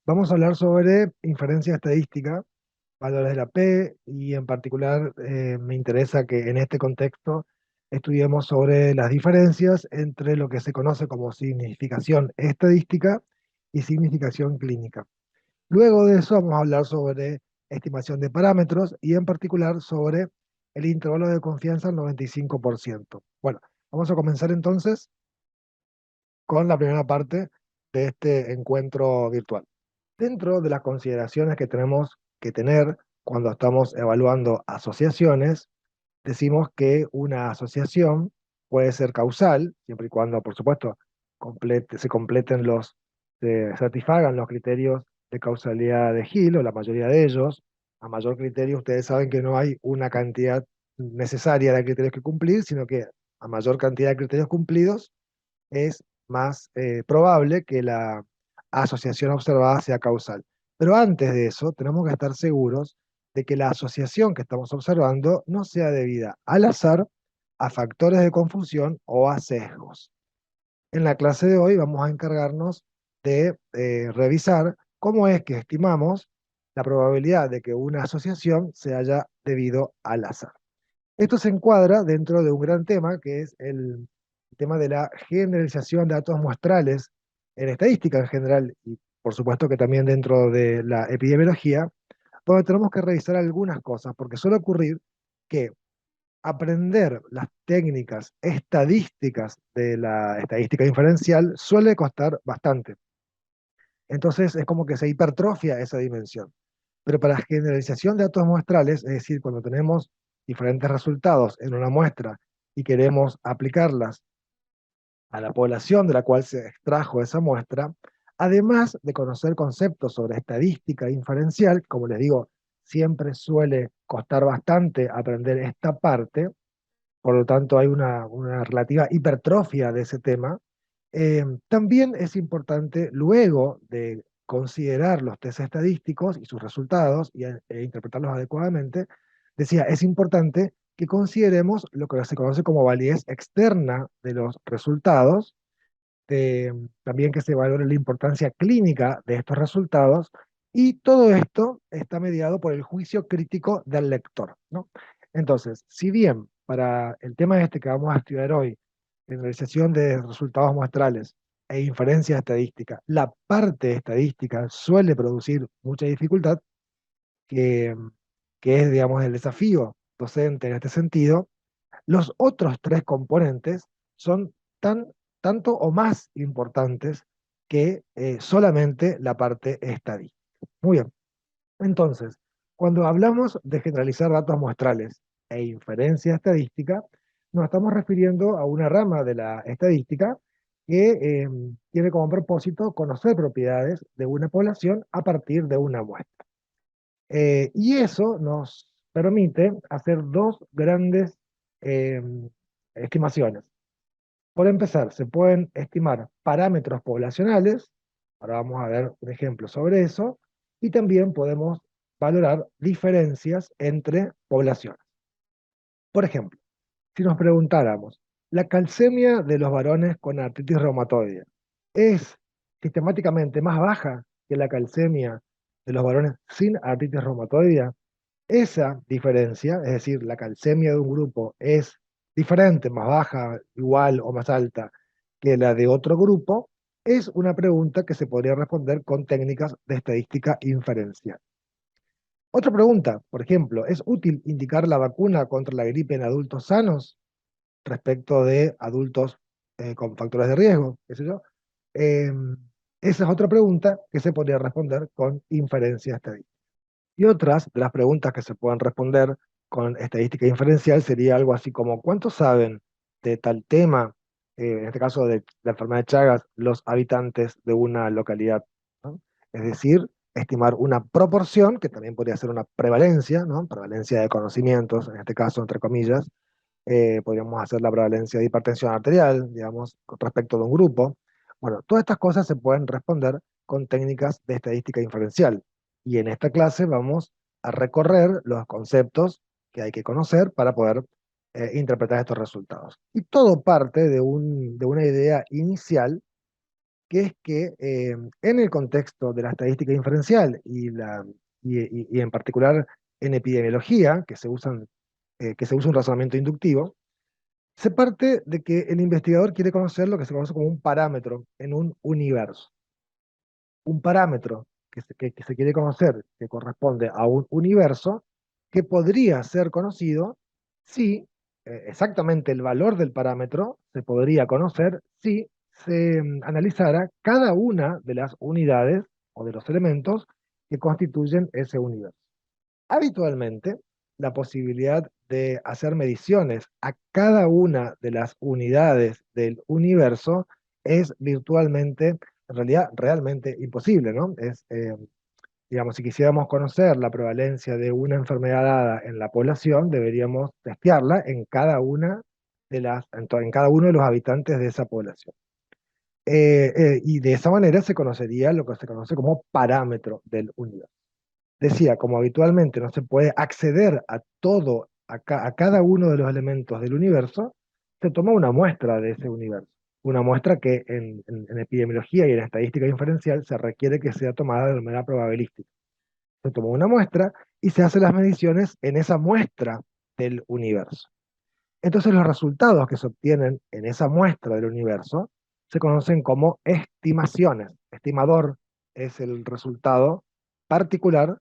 Vamos a hablar sobre inferencia estadística, valores de la P, y en particular me interesa que en este contexto estudiemos sobre las diferencias entre lo que se conoce como significación estadística y significación clínica. Luego de eso vamos a hablar sobre estimación de parámetros y en particular sobre el intervalo de confianza al 95%. Bueno, vamos a comenzar entonces con la primera parte de este encuentro virtual. Dentro de las consideraciones que tenemos que tener cuando estamos evaluando asociaciones, decimos que una asociación puede ser causal, siempre y cuando, por supuesto, se completen se satisfagan los criterios de causalidad de Hill, o la mayoría de ellos. A mayor criterio, ustedes saben que no hay una cantidad necesaria de criterios que cumplir, sino que a mayor cantidad de criterios cumplidos, es más probable que la asociación observada sea causal. Pero antes de eso, tenemos que estar seguros de que la asociación que estamos observando no sea debida al azar, a factores de confusión o a sesgos. En la clase de hoy vamos a encargarnos de revisar cómo es que estimamos la probabilidad de que una asociación se haya debido al azar. Esto se encuadra dentro de un gran tema que es el tema de la generalización de datos muestrales en estadística en general y por supuesto que también dentro de la epidemiología, donde tenemos que revisar algunas cosas, porque suele ocurrir que aprender las técnicas estadísticas de la estadística inferencial suele costar bastante. Entonces es como que se hipertrofia esa dimensión. Pero para generalización de datos muestrales, es decir, cuando tenemos diferentes resultados en una muestra y queremos aplicarlas a la población de la cual se extrajo esa muestra, además de conocer conceptos sobre estadística inferencial, como les digo, siempre suele costar bastante aprender esta parte, por lo tanto hay una relativa hipertrofia de ese tema. También es importante, luego de considerar los test estadísticos y sus resultados e interpretarlos adecuadamente, decía, es importante que consideremos lo que se conoce como validez externa de los resultados, también que se valore la importancia clínica de estos resultados, y todo esto está mediado por el juicio crítico del lector, ¿no? Entonces, si bien para el tema este que vamos a estudiar hoy, generalización de resultados muestrales e inferencia estadística, la parte estadística suele producir mucha dificultad, que, que es, digamos, el desafío docente en este sentido, los otros tres componentes son tan, tanto o más importantes que solamente la parte estadística. Muy bien, entonces, cuando hablamos de generalizar datos muestrales e inferencia estadística, nos estamos refiriendo a una rama de la estadística que tiene como propósito conocer propiedades de una población a partir de una muestra. Y eso nos permite hacer dos grandes eh, estimaciones. Por empezar, se pueden estimar parámetros poblacionales, ahora vamos a ver un ejemplo sobre eso, y también podemos valorar diferencias entre poblaciones. Por ejemplo, si nos preguntáramos, ¿la calcemia de los varones con artritis reumatoide es sistemáticamente más baja que la calcemia de los varones sin artritis reumatoide? Esa diferencia, es decir, la calcemia de un grupo es diferente, más baja, igual o más alta que la de otro grupo, es una pregunta que se podría responder con técnicas de estadística inferencial. Otra pregunta, por ejemplo, ¿es útil indicar la vacuna contra la gripe en adultos sanos respecto de adultos con factores de riesgo, qué sé yo? Eh, Esa es otra pregunta que se podría responder con inferencia estadística. Y otras de las preguntas que se pueden responder con estadística inferencial sería algo así como, ¿cuántos saben de tal tema, en este caso de la enfermedad de Chagas, los habitantes de una localidad? ¿No? Es decir, estimar una proporción, que también podría ser una prevalencia, ¿no? Prevalencia de conocimientos, en este caso, entre comillas. Podríamos hacer la prevalencia de hipertensión arterial, digamos, con respecto de un grupo. Bueno, todas estas cosas se pueden responder con técnicas de estadística inferencial. Y en esta clase vamos a recorrer los conceptos que hay que conocer para poder interpretar estos resultados. Y todo parte de una idea inicial que es que en el contexto de la estadística inferencial y en particular en epidemiología, que se usa un razonamiento inductivo, se parte de que el investigador quiere conocer lo que se conoce como un parámetro en un universo. Un parámetro que se quiere conocer, que corresponde a un universo, que podría ser conocido si exactamente el valor del parámetro se podría conocer si se analizara cada una de las unidades o de los elementos que constituyen ese universo. Habitualmente, la posibilidad de hacer mediciones a cada una de las unidades del universo es virtualmente, en realidad, realmente imposible, ¿no? Digamos, si quisiéramos conocer la prevalencia de una enfermedad dada en la población, deberíamos testearla en cada una en cada uno de los habitantes de esa población. Y de esa manera se conocería lo que se conoce como parámetro del universo. Decía, como habitualmente no se puede acceder a todo, a cada uno de los elementos del universo, se toma una muestra de ese universo. Una muestra que en epidemiología y en estadística inferencial se requiere que sea tomada de manera probabilística. Se toma una muestra y se hacen las mediciones en esa muestra del universo. Entonces los resultados que se obtienen en esa muestra del universo se conocen como estimaciones. Estimador es el resultado particular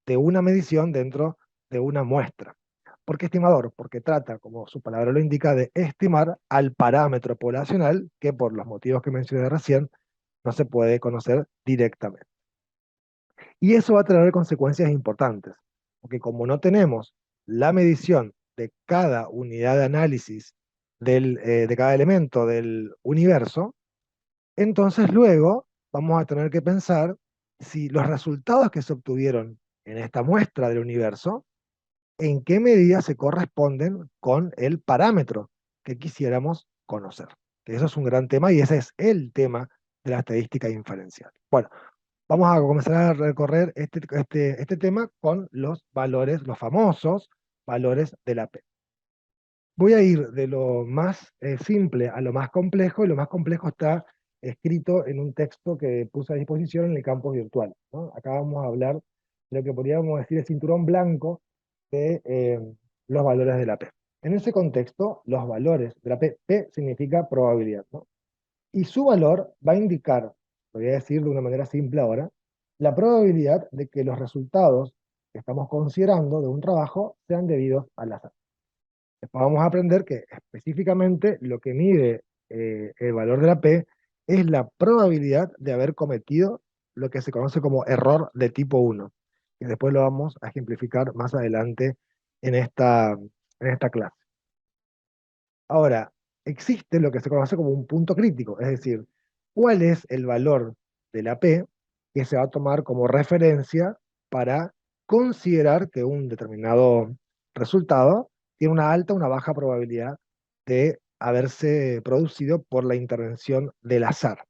de una medición dentro de una muestra. ¿Por qué estimador? Porque trata, como su palabra lo indica, de estimar al parámetro poblacional que por los motivos que mencioné recién no se puede conocer directamente. Y eso va a tener consecuencias importantes, porque como no tenemos la medición de cada unidad de análisis de cada elemento del universo, entonces luego vamos a tener que pensar si los resultados que se obtuvieron en esta muestra del universo, en qué medida se corresponden con el parámetro que quisiéramos conocer. Que eso es un gran tema y ese es el tema de la estadística inferencial. Bueno, vamos a comenzar a recorrer este tema con los valores, los famosos valores de la P. Voy a ir de lo más simple a lo más complejo, y lo más complejo está escrito en un texto que puse a disposición en el campus virtual, ¿no? Acá vamos a hablar de lo que podríamos decir el cinturón blanco de los valores de la P. En ese contexto, los valores de la P, P significa probabilidad, ¿no? Y su valor va a indicar, lo voy a decir de una manera simple ahora, la probabilidad de que los resultados que estamos considerando de un trabajo sean debidos al azar. Después vamos a aprender que específicamente lo que mide el valor de la P es la probabilidad de haber cometido lo que se conoce como error de tipo 1. Y después lo vamos a ejemplificar más adelante en esta clase. Ahora, existe lo que se conoce como un punto crítico, es decir, cuál es el valor de la P que se va a tomar como referencia para considerar que un determinado resultado tiene una alta o una baja probabilidad de haberse producido por la intervención del azar.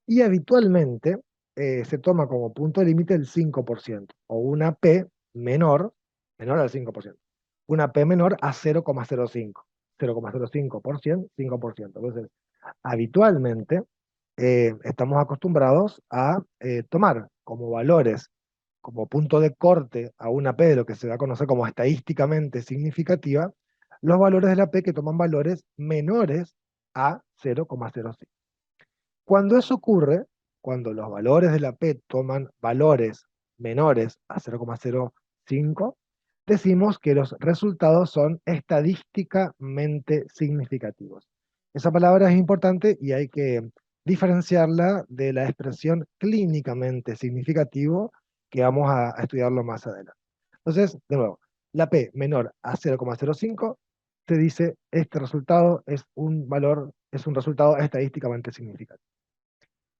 Y habitualmente se toma como punto de límite el 5%, o una P menor al 5%, una P menor a 0,05. 0,05%, 5%. Entonces, habitualmente estamos acostumbrados a tomar como valores, como punto de corte a una P de lo que se va a conocer como estadísticamente significativa, los valores de la P que toman valores menores a 0,05. Cuando eso ocurre, cuando los valores de la P toman valores menores a 0,05, decimos que los resultados son estadísticamente significativos. Esa palabra es importante y hay que diferenciarla de la expresión clínicamente significativo que vamos a estudiarlo más adelante. Entonces, de nuevo, la P menor a 0,05 se dice este resultado es un resultado estadísticamente significativo.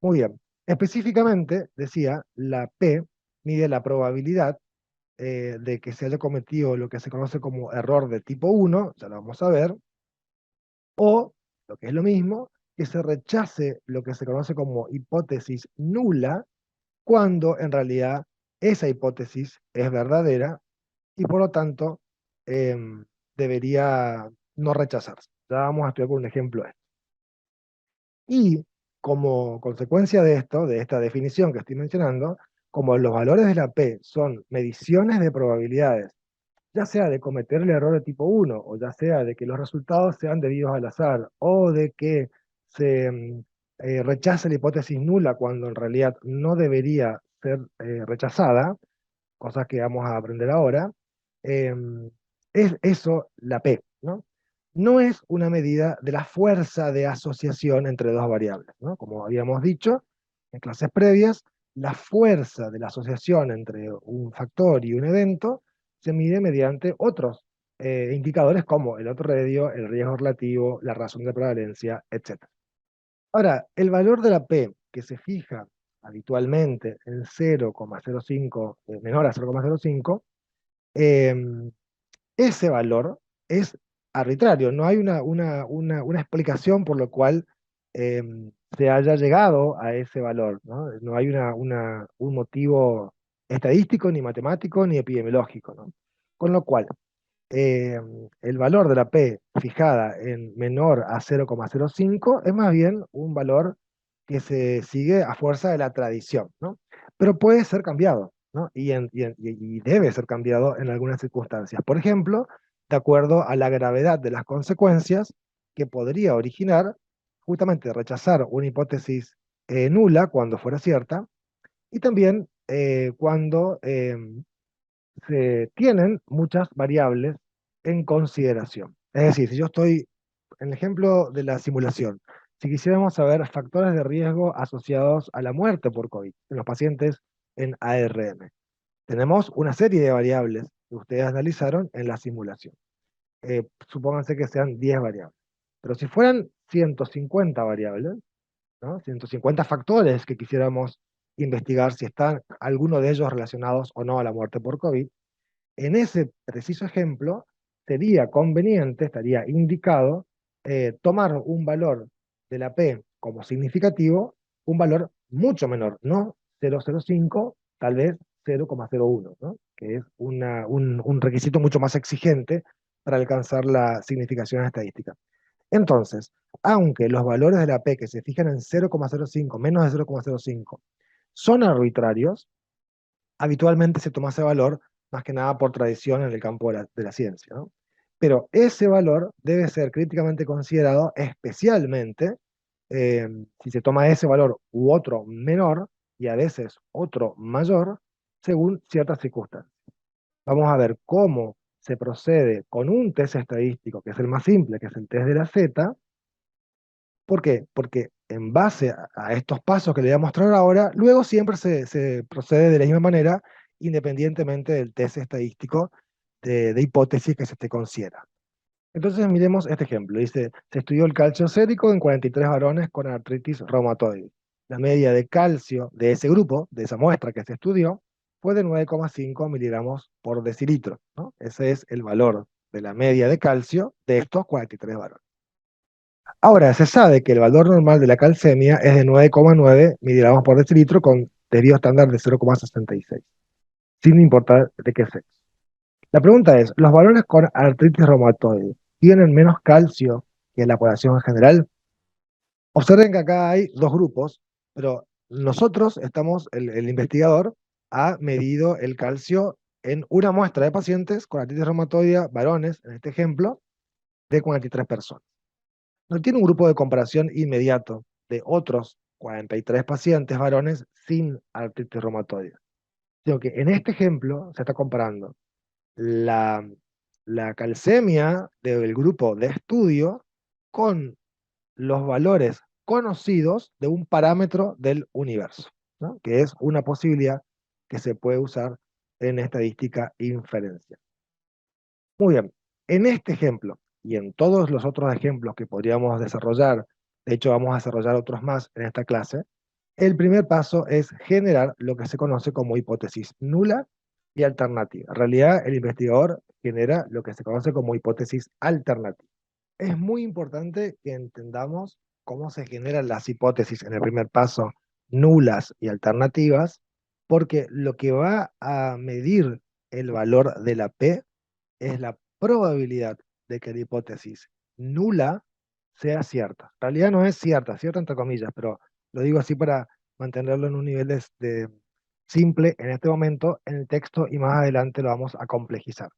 Muy bien. Específicamente, decía, la P mide la probabilidad de que se haya cometido lo que se conoce como error de tipo 1, ya lo vamos a ver, o, lo que es lo mismo, que se rechace lo que se conoce como hipótesis nula, cuando en realidad esa hipótesis es verdadera y por lo tanto debería no rechazarse. Ya vamos a estudiar con un ejemplo esto. Y como consecuencia de esto, de esta definición que estoy mencionando, como los valores de la P son mediciones de probabilidades, ya sea de cometer el error de tipo 1, o ya sea de que los resultados sean debidos al azar, o de que se rechace la hipótesis nula cuando en realidad no debería ser rechazada, cosas que vamos a aprender ahora, eh, es eso la P, ¿no? No es una medida de la fuerza de asociación entre dos variables, ¿no? Como habíamos dicho en clases previas, la fuerza de la asociación entre un factor y un evento se mide mediante otros indicadores como el otro radio, el riesgo relativo, la razón de prevalencia, etc. Ahora, el valor de la P que se fija habitualmente en 0,05, menor a 0,05, eh, ese valor es arbitrario, no hay una explicación por lo cual eh, se haya llegado a ese valor, ¿no? No hay un motivo estadístico, ni matemático, ni epidemiológico, ¿no? Con lo cual, eh, el valor de la P fijada en menor a 0,05 es más bien un valor que se sigue a fuerza de la tradición, ¿no? Pero puede ser cambiado, ¿no? Y debe ser cambiado en algunas circunstancias. Por ejemplo, de acuerdo a la gravedad de las consecuencias que podría originar justamente rechazar una hipótesis nula cuando fuera cierta, y también cuando se tienen muchas variables en consideración. Es decir, si yo estoy, en el ejemplo de la simulación, si quisiéramos saber factores de riesgo asociados a la muerte por COVID en los pacientes en ARM, tenemos una serie de variables que ustedes analizaron en la simulación. Supónganse que sean 10 variables. Pero si fueran 150 variables, ¿no? 150 factores que quisiéramos investigar si están alguno de ellos relacionados o no a la muerte por COVID, en ese preciso ejemplo, sería conveniente, estaría indicado, tomar un valor de la P como significativo, un valor mucho menor, no 0,05, tal vez 0,01, ¿no? Que es un requisito mucho más exigente para alcanzar la significación estadística. Entonces, aunque los valores de la P que se fijan en 0,05, menos de 0,05, son arbitrarios, habitualmente se toma ese valor más que nada por tradición en el campo de la ciencia, ¿no? Pero ese valor debe ser críticamente considerado especialmente si se toma ese valor u otro menor y a veces otro mayor según ciertas circunstancias. Vamos a ver cómo se procede con un test estadístico, que es el más simple, que es el test de la Z. ¿Por qué? Porque en base a estos pasos que le voy a mostrar ahora, luego siempre se procede de la misma manera, independientemente del test estadístico de hipótesis que se te considera. Entonces miremos este ejemplo. Dice, se estudió el calcio sérico en 43 varones con artritis reumatoide. La media de calcio de ese grupo, de esa muestra que se estudió, fue de 9,5 miligramos por decilitro, ¿no? Ese es el valor de la media de calcio de estos 43 varones. Ahora, se sabe que el valor normal de la calcemia es de 9,9 miligramos por decilitro con desvío estándar de 0,66, sin importar de qué sexo. La pregunta es, ¿los varones con artritis reumatoide tienen menos calcio que la población en general? Observen que acá hay dos grupos, pero nosotros el investigador ha medido el calcio en una muestra de pacientes con artritis reumatoide, varones, en este ejemplo, de 43 personas. No tiene un grupo de comparación inmediato de otros 43 pacientes varones sin artritis reumatoide, sino que en este ejemplo se está comparando la, la calcemia del grupo de estudio con los valores conocidos de un parámetro del universo, ¿no? Que es una posibilidad que se puede usar en estadística inferencial. Muy bien, en este ejemplo y en todos los otros ejemplos que podríamos desarrollar, de hecho vamos a desarrollar otros más en esta clase, el primer paso es generar lo que se conoce como hipótesis nula y alternativa. En realidad, el investigador genera lo que se conoce como hipótesis alternativa. Es muy importante que entendamos cómo se generan las hipótesis en el primer paso, nulas y alternativas, porque lo que va a medir el valor de la P es la probabilidad de que la hipótesis nula sea cierta. En realidad no es cierta, cierta entre comillas, pero Lo digo así para mantenerlo en un nivel de simple en este momento en el texto y más adelante lo vamos a complejizar.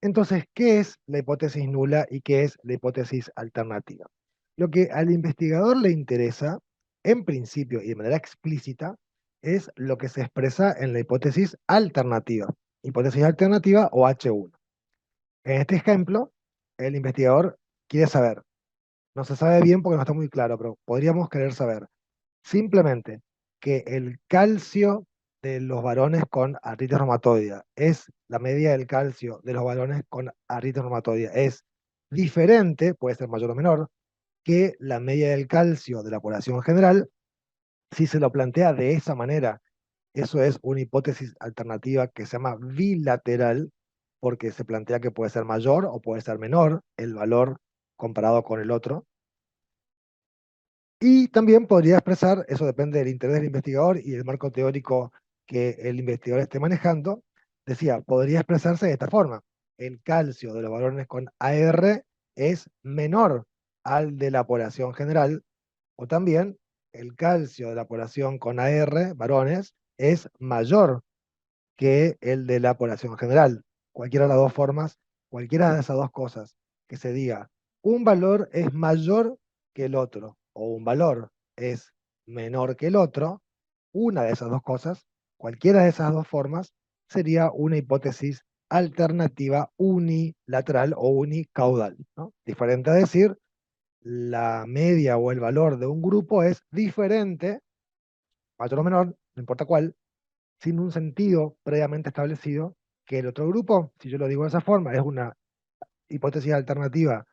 Entonces, ¿qué es la hipótesis nula y qué es la hipótesis alternativa? Lo que al investigador le interesa, en principio y de manera explícita, es lo que se expresa en la hipótesis alternativa o H1. En este ejemplo, el investigador quiere saber, no se sabe bien porque no está muy claro, pero podríamos querer saber simplemente que el calcio de los varones con artritis reumatoidea es la media del calcio de los varones con artritis reumatoidea es diferente, puede ser mayor o menor, que la media del calcio de la población general. Si se lo plantea de esa manera, eso es una hipótesis alternativa que se llama bilateral, porque se plantea que puede ser mayor o puede ser menor el valor comparado con el otro. Y también podría expresar, eso depende del interés del investigador y del marco teórico que el investigador esté manejando, decía, podría expresarse de esta forma. El calcio de los varones con AR es menor al de la población general, o también el calcio de la población con AR, varones, es mayor que el de la población general. Cualquiera de las dos formas, cualquiera de esas dos cosas, que se diga, un valor es mayor que el otro, o un valor es menor que el otro, una de esas dos cosas, cualquiera de esas dos formas, sería una hipótesis alternativa unilateral o unicaudal, ¿no? Diferente a decir, la media o el valor de un grupo es diferente, mayor o menor, no importa cuál, sin un sentido previamente establecido, que el otro grupo, si yo lo digo de esa forma, es una hipótesis alternativa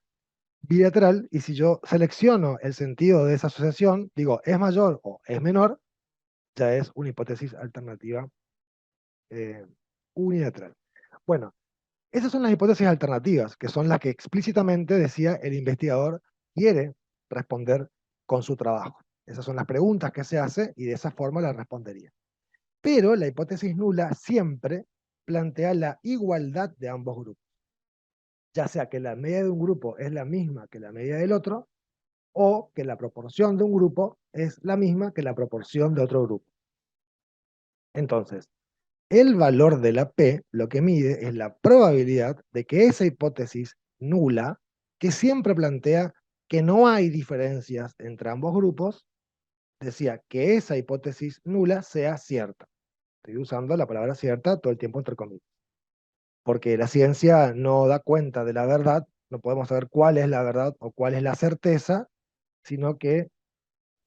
bilateral, y si yo selecciono el sentido de esa asociación, digo es mayor o es menor, ya es una hipótesis alternativa eh, unilateral. Bueno, esas son las hipótesis alternativas, que son las que explícitamente decía el investigador quiere responder con su trabajo. Esas son las preguntas que se hace y de esa forma las respondería. Pero la hipótesis nula siempre plantea la igualdad de ambos grupos, ya sea que la media de un grupo es la misma que la media del otro, o que la proporción de un grupo es la misma que la proporción de otro grupo. Entonces, el valor de la P lo que mide es la probabilidad de que esa hipótesis nula, que siempre plantea que no hay diferencias entre ambos grupos, decía que esa hipótesis nula sea cierta. Estoy usando la palabra cierta todo el tiempo entre comillas. Porque la ciencia no da cuenta de la verdad, no podemos saber cuál es la verdad o cuál es la certeza, sino que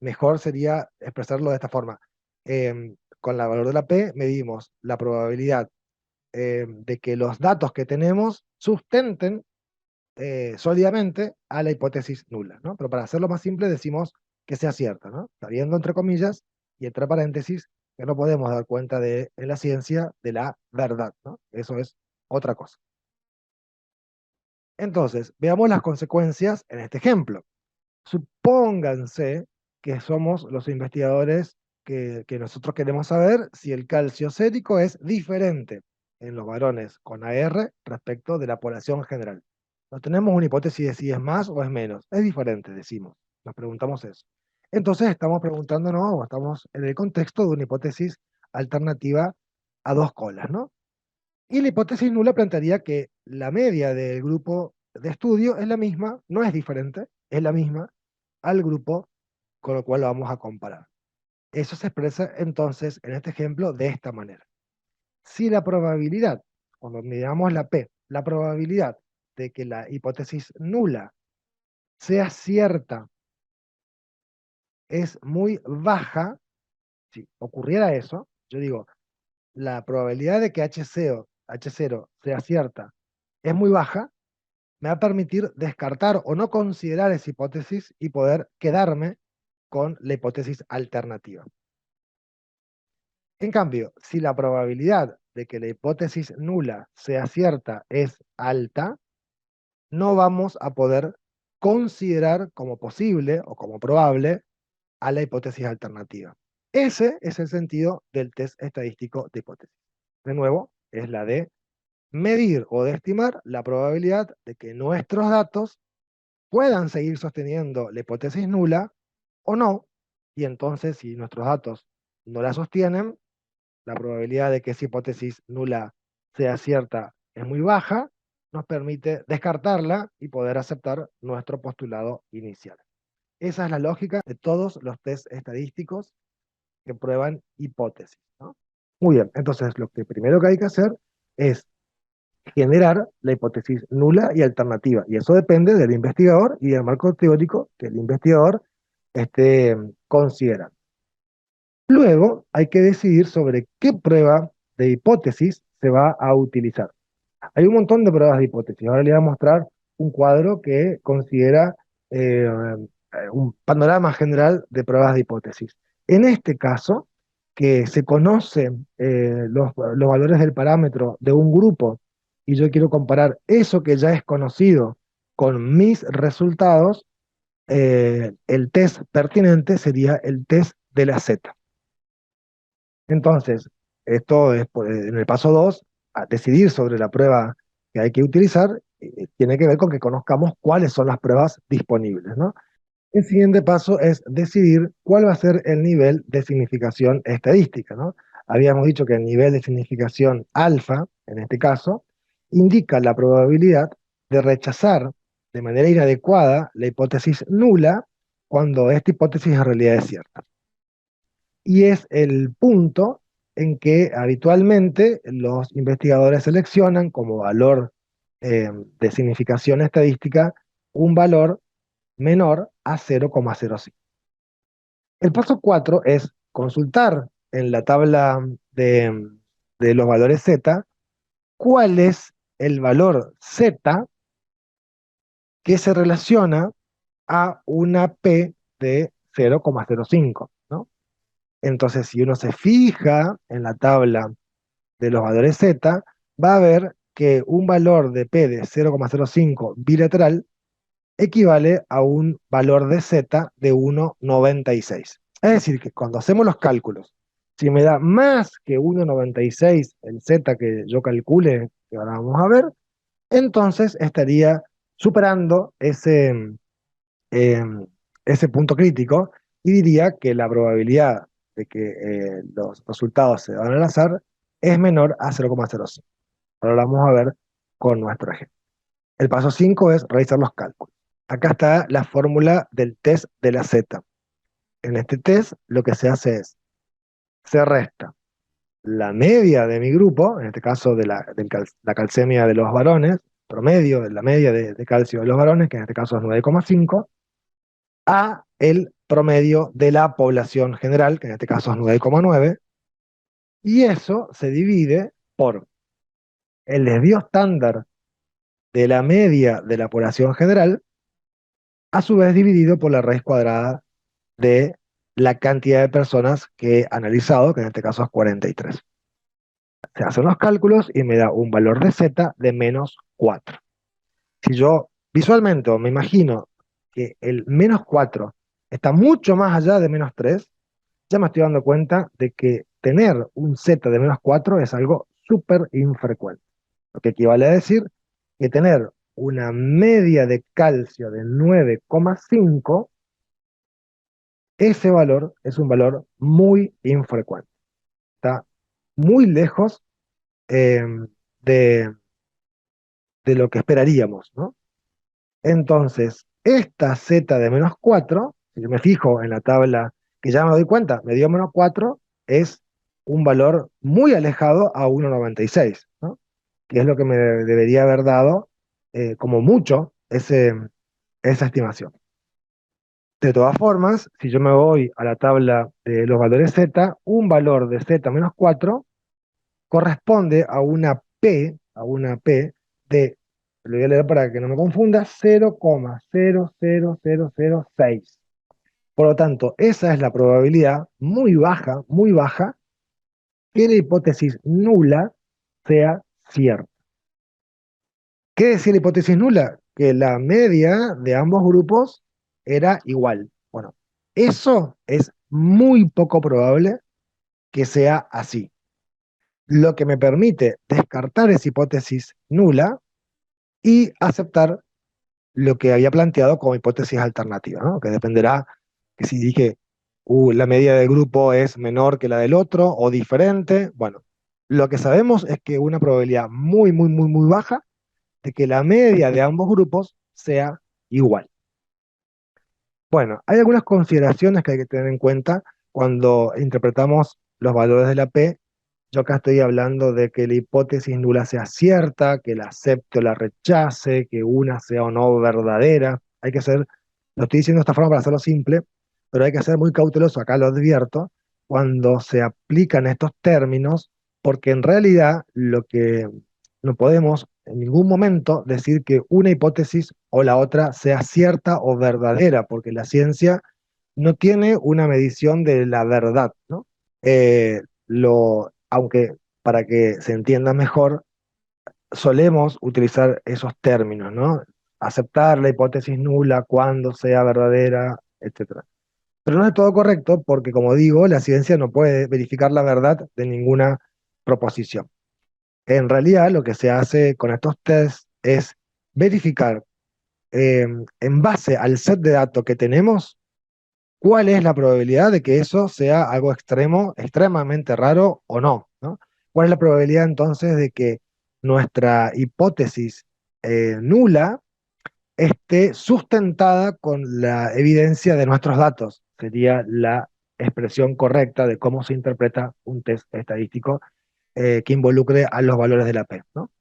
mejor sería expresarlo de esta forma. Con el valor de la P medimos la probabilidad de que los datos que tenemos sustenten sólidamente a la hipótesis nula, ¿no? Pero para hacerlo más simple decimos que sea cierta, ¿no? Sabiendo entre comillas y entre paréntesis que no podemos dar cuenta en la ciencia de la verdad, ¿no? Eso es otra cosa. Entonces, veamos las consecuencias en este ejemplo. Supónganse que somos los investigadores que nosotros queremos saber si el calcio sérico es diferente en los varones con AR respecto de la población general. No tenemos una hipótesis de si es más o es menos. Es diferente, decimos. Nos preguntamos eso. Entonces estamos preguntándonos, o estamos en el contexto de una hipótesis alternativa a dos colas, ¿no? Y la hipótesis nula plantearía que la media del grupo de estudio es la misma, no es diferente, es la misma al grupo con lo cual lo vamos a comparar. Eso se expresa entonces en este ejemplo de esta manera. Si la probabilidad, cuando miramos la P, la probabilidad de que la hipótesis nula sea cierta es muy baja, si ocurriera eso, yo digo, la probabilidad de que H0 sea cierta es muy baja, me va a permitir descartar o no considerar esa hipótesis y poder quedarme con la hipótesis alternativa. En cambio, si la probabilidad de que la hipótesis nula sea cierta es alta, no vamos a poder considerar como posible o como probable a la hipótesis alternativa. Ese es el sentido del test estadístico de hipótesis. De nuevo, es la de medir o de estimar la probabilidad de que nuestros datos puedan seguir sosteniendo la hipótesis nula o no, y entonces si nuestros datos no la sostienen, la probabilidad de que esa hipótesis nula sea cierta es muy baja, nos permite descartarla y poder aceptar nuestro postulado inicial. Esa es la lógica de todos los test estadísticos que prueban hipótesis, ¿no? Muy bien, entonces lo que primero que hay que hacer es generar la hipótesis nula y alternativa, y eso depende del investigador y del marco teórico que el investigador esté considerando. Luego hay que decidir sobre qué prueba de hipótesis se va a utilizar. Hay un montón de pruebas de hipótesis. Ahora les voy a mostrar un cuadro que considera un panorama general de pruebas de hipótesis. En este caso, que se conocen los valores del parámetro de un grupo y yo quiero comparar eso que ya es conocido con mis resultados, el test pertinente sería el test de la Z. Entonces, esto es en el paso 2, a decidir sobre la prueba que hay que utilizar, tiene que ver con que conozcamos cuáles son las pruebas disponibles, ¿no? El siguiente paso es decidir cuál va a ser el nivel de significación estadística, ¿no? Habíamos dicho que el nivel de significación alfa, en este caso, indica la probabilidad de rechazar de manera inadecuada la hipótesis nula cuando esta hipótesis en realidad es cierta. Y es el punto en que habitualmente los investigadores seleccionan como valor de significación estadística un valor menor a 0,05. El paso 4 es consultar en la tabla de los valores Z cuál es el valor Z que se relaciona a una P de 0,05, ¿no? Entonces, si uno se fija en la tabla de los valores Z, va a ver que un valor de P de 0,05 bilateral equivale a un valor de Z de 1,96. Es decir, que cuando hacemos los cálculos, si me da más que 1,96 el Z que yo calcule, que ahora vamos a ver, entonces estaría superando eh, ese punto crítico y diría que la probabilidad de que los resultados se van al azar es menor a 0,05. Ahora lo vamos a ver con nuestro ejemplo. El paso 5 es realizar los cálculos. Acá está la fórmula del test de la Z. En este test lo que se hace es, se resta la media de mi grupo, en este caso de la calcemia de los varones, promedio de la media de calcio de los varones, que en este caso es 9,5, a el promedio de la población general, que en este caso es 9,9, y eso se divide por el desvío estándar de la media de la población general, a su vez dividido por la raíz cuadrada de la cantidad de personas que he analizado, que en este caso es 43. Se hacen los cálculos y me da un valor de Z de menos 4. Si yo visualmente o me imagino que el menos 4 está mucho más allá de menos 3, ya me estoy dando cuenta de que tener un Z de menos 4 es algo súper infrecuente. Lo que equivale a decir que tener una media de calcio de 9,5, ese valor es un valor muy infrecuente. Está muy lejos eh, de, de lo que esperaríamos, ¿no? Entonces, esta Z de menos 4, si yo me fijo en la tabla que ya me doy cuenta, me dio menos 4, es un valor muy alejado a 1,96, ¿no? Que es lo que me debería haber dado como mucho esa estimación. De todas formas, si yo me voy a la tabla de los valores Z, un valor de Z menos 4 corresponde a una P de, lo voy a leer para que no me confunda, 0,00006. Por lo tanto, esa es la probabilidad muy baja, que la hipótesis nula sea cierta. ¿Qué decía la hipótesis nula? Que la media de ambos grupos era igual. Bueno, eso es muy poco probable que sea así. Lo que me permite descartar esa hipótesis nula y aceptar lo que había planteado como hipótesis alternativa, ¿no? Que dependerá, que si dije la medida del grupo es menor que la del otro o diferente. Bueno, lo que sabemos es que una probabilidad muy, muy, muy, muy baja de que la media de ambos grupos sea igual. Bueno, hay algunas consideraciones que hay que tener en cuenta cuando interpretamos los valores de la P. Yo acá estoy hablando de que la hipótesis nula sea cierta, que la acepte o la rechace, que una sea o no verdadera. Hay que ser, lo estoy diciendo de esta forma para hacerlo simple, pero hay que ser muy cauteloso, acá lo advierto, cuando se aplican estos términos, porque en realidad lo que no podemos en ningún momento decir que una hipótesis o la otra sea cierta o verdadera, porque la ciencia no tiene una medición de la verdad, ¿no? Aunque para que se entienda mejor, solemos utilizar esos términos, ¿no? Aceptar la hipótesis nula cuando sea verdadera, etcétera. Pero no es todo correcto porque, como digo, la ciencia no puede verificar la verdad de ninguna proposición. En realidad, lo que se hace con estos tests es verificar, en base al set de datos que tenemos, cuál es la probabilidad de que eso sea algo extremo, extremadamente raro o no, ¿no? ¿Cuál es la probabilidad entonces de que nuestra hipótesis nula esté sustentada con la evidencia de nuestros datos? Sería la expresión correcta de cómo se interpreta un test estadístico que involucre a los valores de la P, ¿no?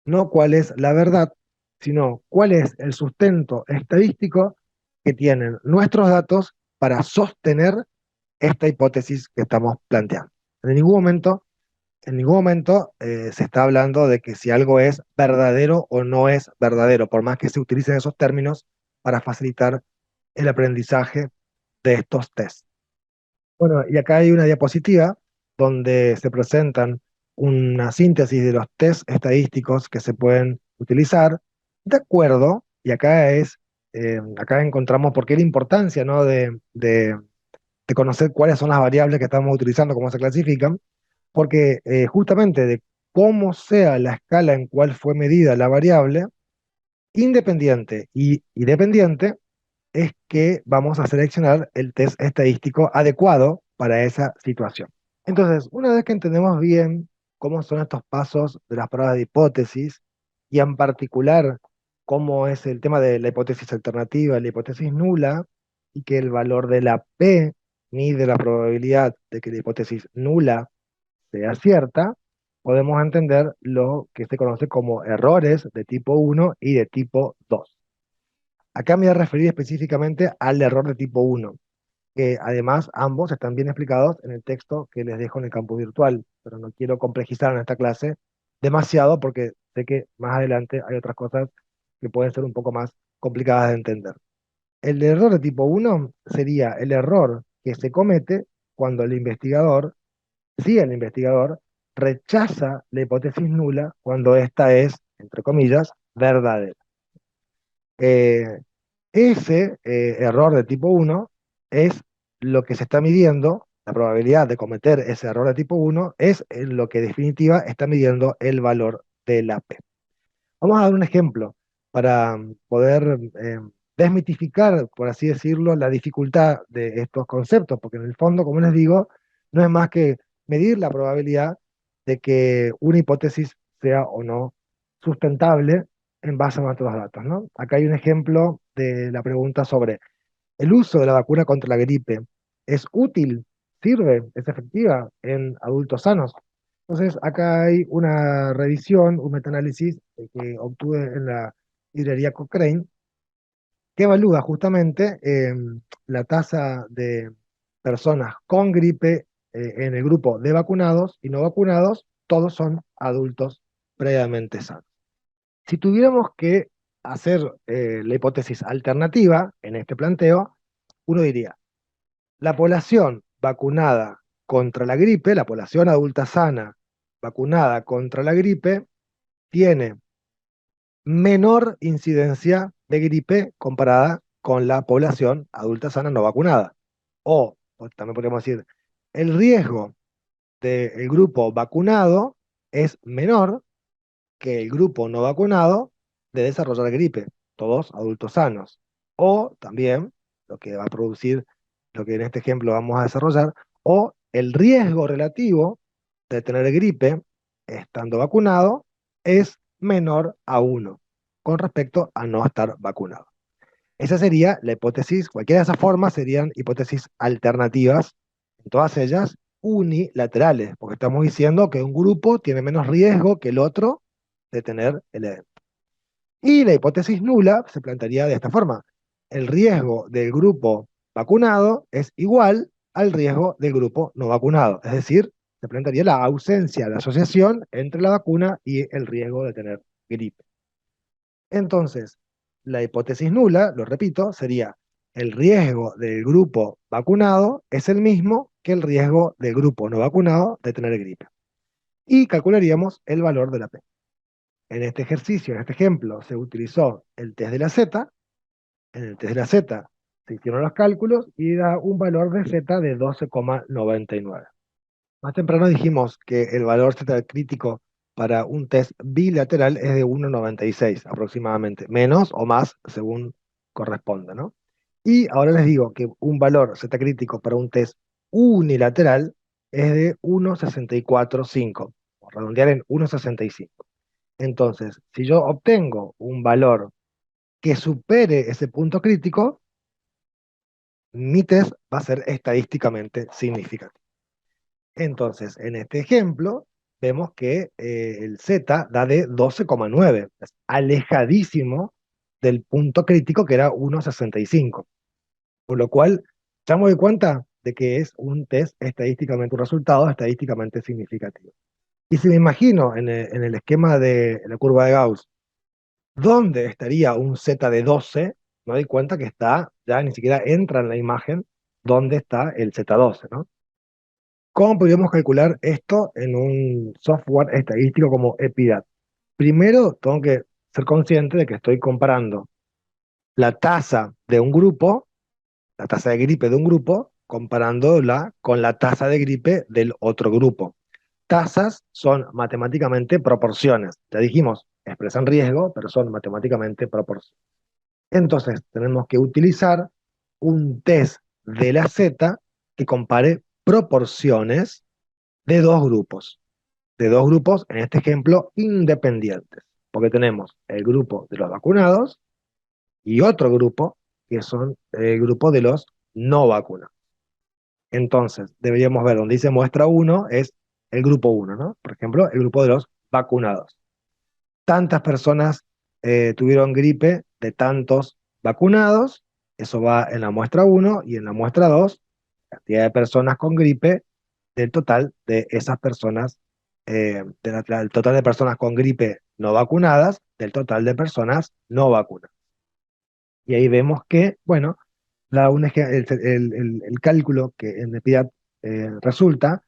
No cuál es la verdad, sino cuál es el sustento estadístico que tienen nuestros datos para sostener esta hipótesis que estamos planteando. En ningún momento se está hablando de que si algo es verdadero o no es verdadero, por más que se utilicen esos términos para facilitar el aprendizaje de estos tests. Bueno, y acá hay una diapositiva donde se presentan una síntesis de los test estadísticos que se pueden utilizar de acuerdo, y acá encontramos por qué la importancia, ¿no? de conocer cuáles son las variables que estamos utilizando, cómo se clasifican, porque justamente de cómo sea la escala en cuál fue medida la variable, independiente y dependiente, es que vamos a seleccionar el test estadístico adecuado para esa situación. Entonces, una vez que entendemos bien cómo son estos pasos de las pruebas de hipótesis, y en particular cómo es el tema de la hipótesis alternativa, la hipótesis nula, y que el valor de la P mide la probabilidad de que la hipótesis nula sea cierta, podemos entender lo que se conoce como errores de tipo 1 y de tipo 2. Acá me voy a referir específicamente al error de tipo 1, que además ambos están bien explicados en el texto que les dejo en el campo virtual, pero no quiero complejizar en esta clase demasiado porque sé que más adelante hay otras cosas que pueden ser un poco más complicadas de entender. El error de tipo 1 sería el error que se comete cuando el investigador rechaza la hipótesis nula cuando ésta es, entre comillas, verdadera. Eh, Ese error de tipo 1 es lo que se está midiendo, la probabilidad de cometer ese error de tipo 1 es en lo que en definitiva está midiendo el valor de la P. Vamos a dar un ejemplo para poder desmitificar, por así decirlo, la dificultad de estos conceptos, porque en el fondo, como les digo, no es más que medir la probabilidad de que una hipótesis sea o no sustentable en base a nuestros datos, ¿no? Acá hay un ejemplo de la pregunta sobre el uso de la vacuna contra la gripe. ¿Es útil? ¿Sirve? ¿Es efectiva en adultos sanos? Entonces, acá hay una revisión, un metaanálisis que obtuve en la librería Cochrane, que evalúa justamente la tasa de personas con gripe en el grupo de vacunados y no vacunados, todos son adultos previamente sanos. Si tuviéramos que hacer la hipótesis alternativa en este planteo, uno diría, la población vacunada contra la gripe, la población adulta sana vacunada contra la gripe, tiene menor incidencia de gripe comparada con la población adulta sana no vacunada. O también podríamos decir, el riesgo del grupo vacunado es menor que el grupo no vacunado de desarrollar gripe, todos adultos sanos. O también, lo que va a producir lo que en este ejemplo vamos a desarrollar, o el riesgo relativo de tener gripe estando vacunado es menor a 1 con respecto a no estar vacunado. Esa sería la hipótesis, cualquiera de esas formas serían hipótesis alternativas, en todas ellas unilaterales, porque estamos diciendo que un grupo tiene menos riesgo que el otro de tener el evento. Y la hipótesis nula se plantearía de esta forma. El riesgo del grupo vacunado es igual al riesgo del grupo no vacunado. Es decir, se plantearía la ausencia de asociación entre la vacuna y el riesgo de tener gripe. Entonces, la hipótesis nula, lo repito, sería el riesgo del grupo vacunado es el mismo que el riesgo del grupo no vacunado de tener gripe. Y calcularíamos el valor de la P. En este ejercicio, en este ejemplo, se utilizó el test de la Z. En el test de la Z se hicieron los cálculos y da un valor de Z de 12,99. Más temprano dijimos que el valor Z crítico para un test bilateral es de 1,96 aproximadamente, menos o más según corresponda, ¿no? Y ahora les digo que un valor Z crítico para un test unilateral es de 1,645, o redondear en 1,65. Entonces, si yo obtengo un valor que supere ese punto crítico, mi test va a ser estadísticamente significativo. Entonces, en este ejemplo, vemos que el Z da de 12,9, es alejadísimo del punto crítico que era 1,65. Por lo cual, ya me doy cuenta de que es un test estadísticamente, un resultado estadísticamente significativo. Y si me imagino en el esquema de la curva de Gauss, ¿dónde estaría un Z de 12? Me doy cuenta que está, ya ni siquiera entra en la imagen, dónde está el Z12, ¿no? ¿Cómo podríamos calcular esto en un software estadístico como EPIDAT? Primero, tengo que ser consciente de que estoy comparando la tasa de un grupo, la tasa de gripe de un grupo, comparándola con la tasa de gripe del otro grupo. Tasas son matemáticamente proporciones. Ya dijimos, expresan riesgo, pero son matemáticamente proporciones. Entonces, tenemos que utilizar un test de la Z que compare proporciones de dos grupos, en este ejemplo, independientes, porque tenemos el grupo de los vacunados y otro grupo que son el grupo de los no vacunados. Entonces, deberíamos ver donde dice muestra 1 es el grupo 1, ¿no? Por ejemplo, el grupo de los vacunados. Tantas personas tuvieron gripe de tantos vacunados, eso va en la muestra 1 y en la muestra 2, cantidad de personas con gripe del total de esas personas, del total de personas con gripe no vacunadas, del total de personas no vacunadas. Y ahí vemos que, bueno, el cálculo que en EPIDAT resulta,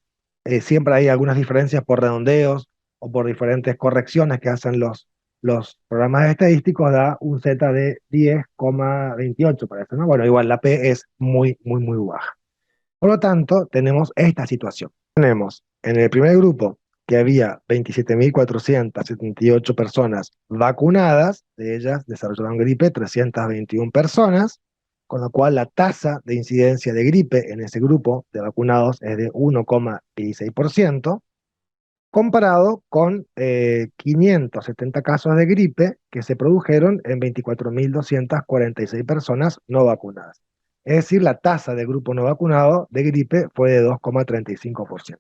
siempre hay algunas diferencias por redondeos o por diferentes correcciones que hacen los programas estadísticos, da un Z de 10,28 parece, ¿no? Bueno, igual la P es muy, muy, muy baja. Por lo tanto, tenemos esta situación. Tenemos en el primer grupo que había 27.478 personas vacunadas, de ellas desarrollaron gripe 321 personas, con lo cual la tasa de incidencia de gripe en ese grupo de vacunados es de 1,16%, comparado con 570 casos de gripe que se produjeron en 24.246 personas no vacunadas. Es decir, la tasa del grupo no vacunado de gripe fue de 2,35%.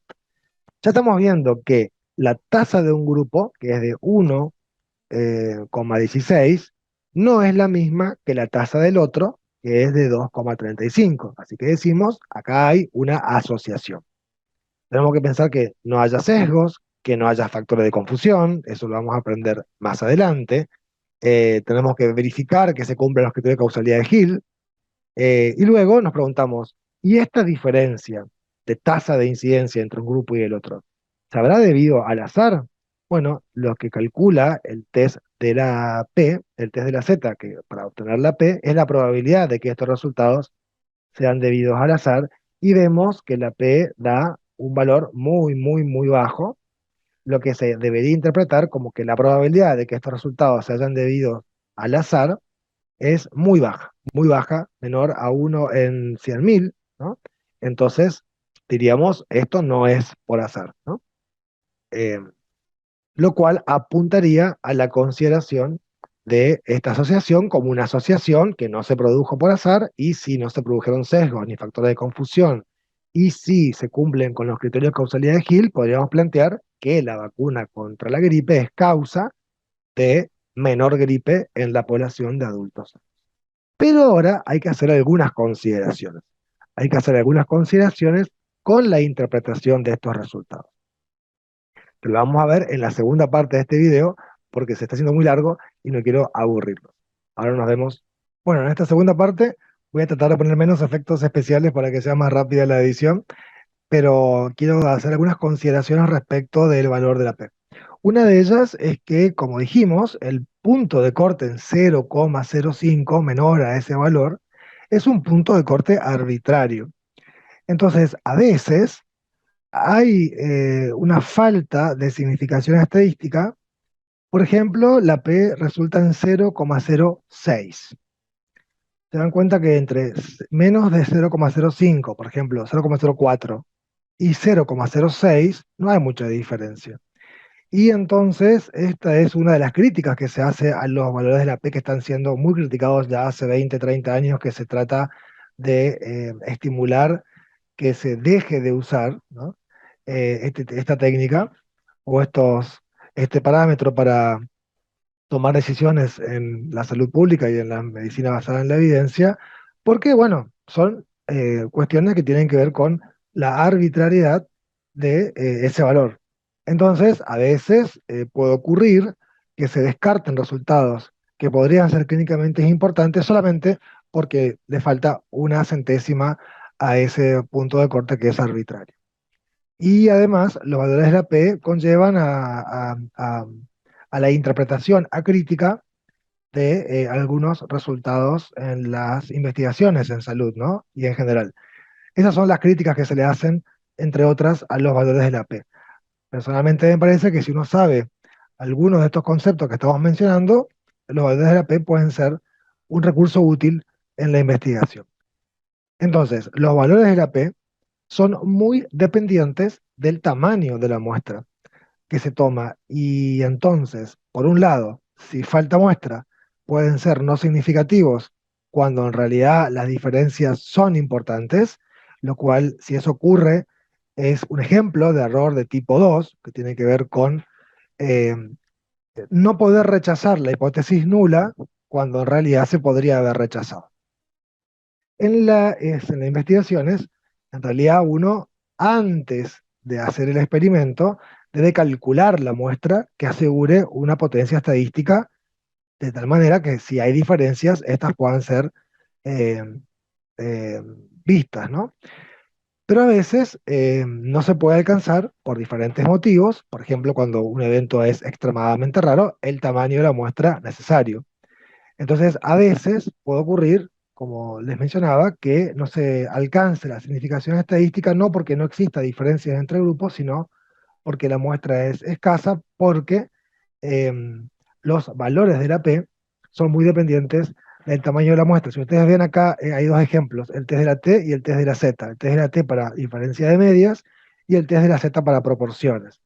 Ya estamos viendo que la tasa de un grupo, que es de 1,16, no es la misma que la tasa del otro, que es de 2,35. Así que decimos, acá hay una asociación. Tenemos que pensar que no haya sesgos, que no haya factores de confusión, eso lo vamos a aprender más adelante. Tenemos que verificar que se cumplen los criterios de causalidad de Hill. Y luego nos preguntamos, ¿y esta diferencia de tasa de incidencia entre un grupo y el otro, se habrá debido al azar? Bueno, lo que calcula el test de la P, el test de la Z, que para obtener la P, es la probabilidad de que estos resultados sean debidos al azar, y vemos que la P da un valor muy, muy, muy bajo, lo que se debería interpretar como que la probabilidad de que estos resultados se hayan debido al azar es muy baja, menor a 1 en 100.000, ¿no? Entonces, diríamos, esto no es por azar, ¿no? Eh, lo cual apuntaría a la consideración de esta asociación como una asociación que no se produjo por azar y si no se produjeron sesgos ni factores de confusión y si se cumplen con los criterios de causalidad de Hill, podríamos plantear que la vacuna contra la gripe es causa de menor gripe en la población de adultos. Pero ahora hay que hacer algunas consideraciones. Hay que hacer algunas consideraciones con la interpretación de estos resultados, que lo vamos a ver en la segunda parte de este video, porque se está haciendo muy largo y no quiero aburrirlos. Ahora nos vemos. Bueno, en esta segunda parte voy a tratar de poner menos efectos especiales para que sea más rápida la edición, pero quiero hacer algunas consideraciones respecto del valor de la P. Una de ellas es que, como dijimos, el punto de corte en 0,05 menor a ese valor es un punto de corte arbitrario. Entonces, a veces hay una falta de significación estadística. Por ejemplo, la P resulta en 0,06. Se dan cuenta que entre menos de 0,05, por ejemplo, 0,04 y 0,06 no hay mucha diferencia. Y entonces esta es una de las críticas que se hace a los valores de la P que están siendo muy criticados ya hace 20, 30 años, que se trata de estimular que se deje de usar, ¿no? Esta técnica o este parámetro para tomar decisiones en la salud pública y en la medicina basada en la evidencia, porque, bueno, son cuestiones que tienen que ver con la arbitrariedad de ese valor. Entonces, a veces puede ocurrir que se descarten resultados que podrían ser clínicamente importantes solamente porque le falta una centésima a ese punto de corte que es arbitrario. Y además, los valores de la P conllevan a la interpretación acrítica de algunos resultados en las investigaciones en salud, ¿no? Y en general. Esas son las críticas que se le hacen, entre otras, a los valores de la P. Personalmente me parece que si uno sabe algunos de estos conceptos que estamos mencionando, los valores de la P pueden ser un recurso útil en la investigación. Entonces, los valores de la P son muy dependientes del tamaño de la muestra que se toma. Y entonces, por un lado, si falta muestra, pueden ser no significativos cuando en realidad las diferencias son importantes, lo cual, si eso ocurre, es un ejemplo de error de tipo 2 que tiene que ver con eh, no poder rechazar la hipótesis nula cuando en realidad se podría haber rechazado. En las investigaciones, en realidad uno, antes de hacer el experimento, debe calcular la muestra que asegure una potencia estadística de tal manera que si hay diferencias, estas puedan ser eh, eh, vistas, ¿no? Pero a veces no se puede alcanzar por diferentes motivos, por ejemplo, cuando un evento es extremadamente raro, el tamaño de la muestra necesario. Entonces, a veces puede ocurrir, como les mencionaba, que no se alcance la significación estadística no porque no exista diferencias entre grupos, sino porque la muestra es escasa, porque eh, los valores de la P son muy dependientes del tamaño de la muestra. Si ustedes ven acá, hay dos ejemplos, el test de la T y el test de la Z. El test de la T para diferencia de medias y el test de la Z para proporciones.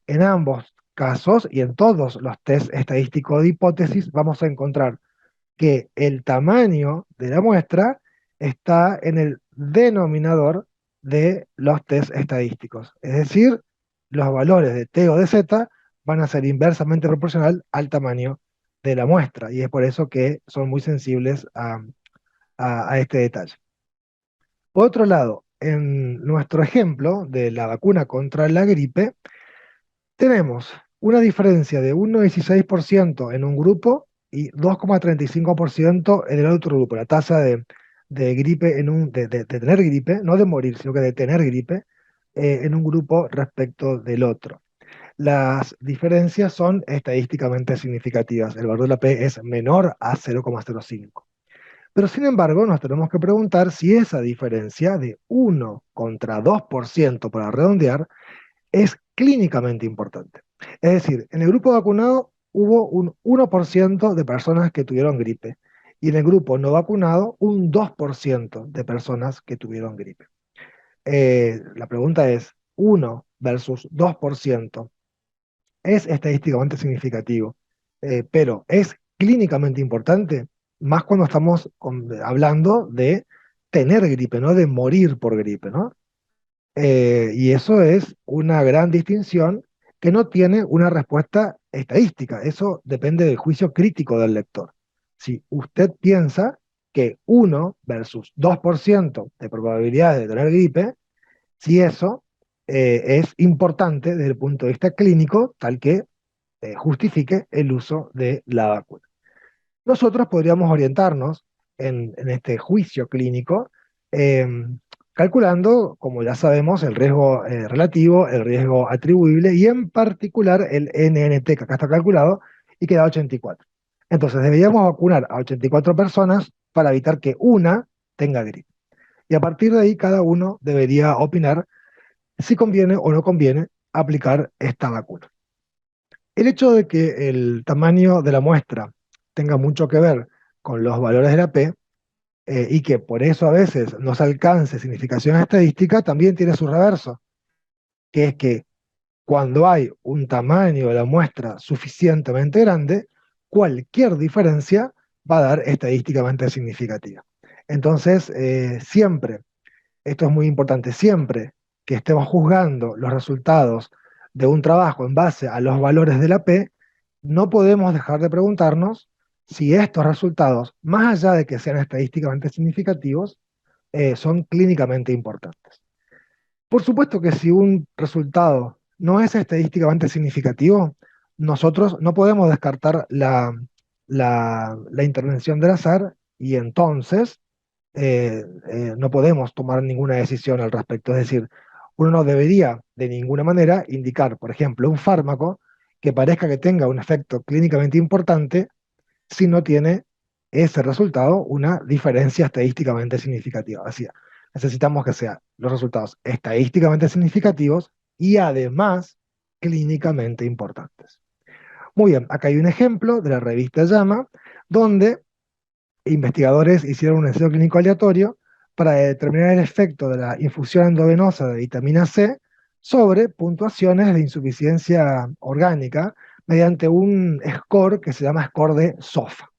En ambos casos y en todos los test estadísticos de hipótesis vamos a encontrar que el tamaño de la muestra está en el denominador de los test estadísticos. Es decir, los valores de T o de Z van a ser inversamente proporcional al tamaño de la muestra y es por eso que son muy sensibles a este detalle. Por otro lado, en nuestro ejemplo de la vacuna contra la gripe, tenemos una diferencia de 1,16% en un grupo y 2,35% en el otro grupo. La tasa de gripe, de tener gripe, no de morir, sino que de tener gripe, en un grupo respecto del otro. Las diferencias son estadísticamente significativas. El valor de la P es menor a 0,05. Pero sin embargo, nos tenemos que preguntar si esa diferencia de 1 contra 2%, para redondear, es clínicamente importante. Es decir, en el grupo vacunado hubo un 1% de personas que tuvieron gripe y en el grupo no vacunado un 2% de personas que tuvieron gripe. La pregunta es, 1 versus 2%. Es estadísticamente significativo, pero es clínicamente importante, más cuando estamos hablando de tener gripe, no de morir por gripe, ¿no? Y eso es una gran distinción que no tiene una respuesta estadística. Eso depende del juicio crítico del lector. Si usted piensa que 1 versus 2% de probabilidades de tener gripe, si eso es importante desde el punto de vista clínico, tal que justifique el uso de la vacuna. Nosotros podríamos orientarnos en este juicio clínico eh, calculando, como ya sabemos, el riesgo relativo, el riesgo atribuible y en particular el NNT, que acá está calculado y que da 84. Entonces deberíamos vacunar a 84 personas para evitar que una tenga gripe. Y a partir de ahí cada uno debería opinar si conviene o no conviene aplicar esta vacuna. El hecho de que el tamaño de la muestra tenga mucho que ver con los valores de la P y que por eso a veces no se alcance significación estadística, también tiene su reverso, que es que cuando hay un tamaño de la muestra suficientemente grande, cualquier diferencia va a dar estadísticamente significativa. Entonces, siempre, esto es muy importante, siempre que estemos juzgando los resultados de un trabajo en base a los valores de la P, no podemos dejar de preguntarnos si estos resultados, más allá de que sean estadísticamente significativos, son clínicamente importantes. Por supuesto que si un resultado no es estadísticamente significativo, nosotros no podemos descartar la intervención del azar y entonces no podemos tomar ninguna decisión al respecto. Es decir, uno no debería de ninguna manera indicar, por ejemplo, un fármaco que parezca que tenga un efecto clínicamente importante si no tiene ese resultado una diferencia estadísticamente significativa. Así, necesitamos que sean los resultados estadísticamente significativos y además clínicamente importantes. Muy bien, acá hay un ejemplo de la revista JAMA, donde investigadores hicieron un ensayo clínico aleatorio para determinar el efecto de la infusión endovenosa de vitamina C sobre puntuaciones de insuficiencia orgánica mediante un score que se llama score de SOFA.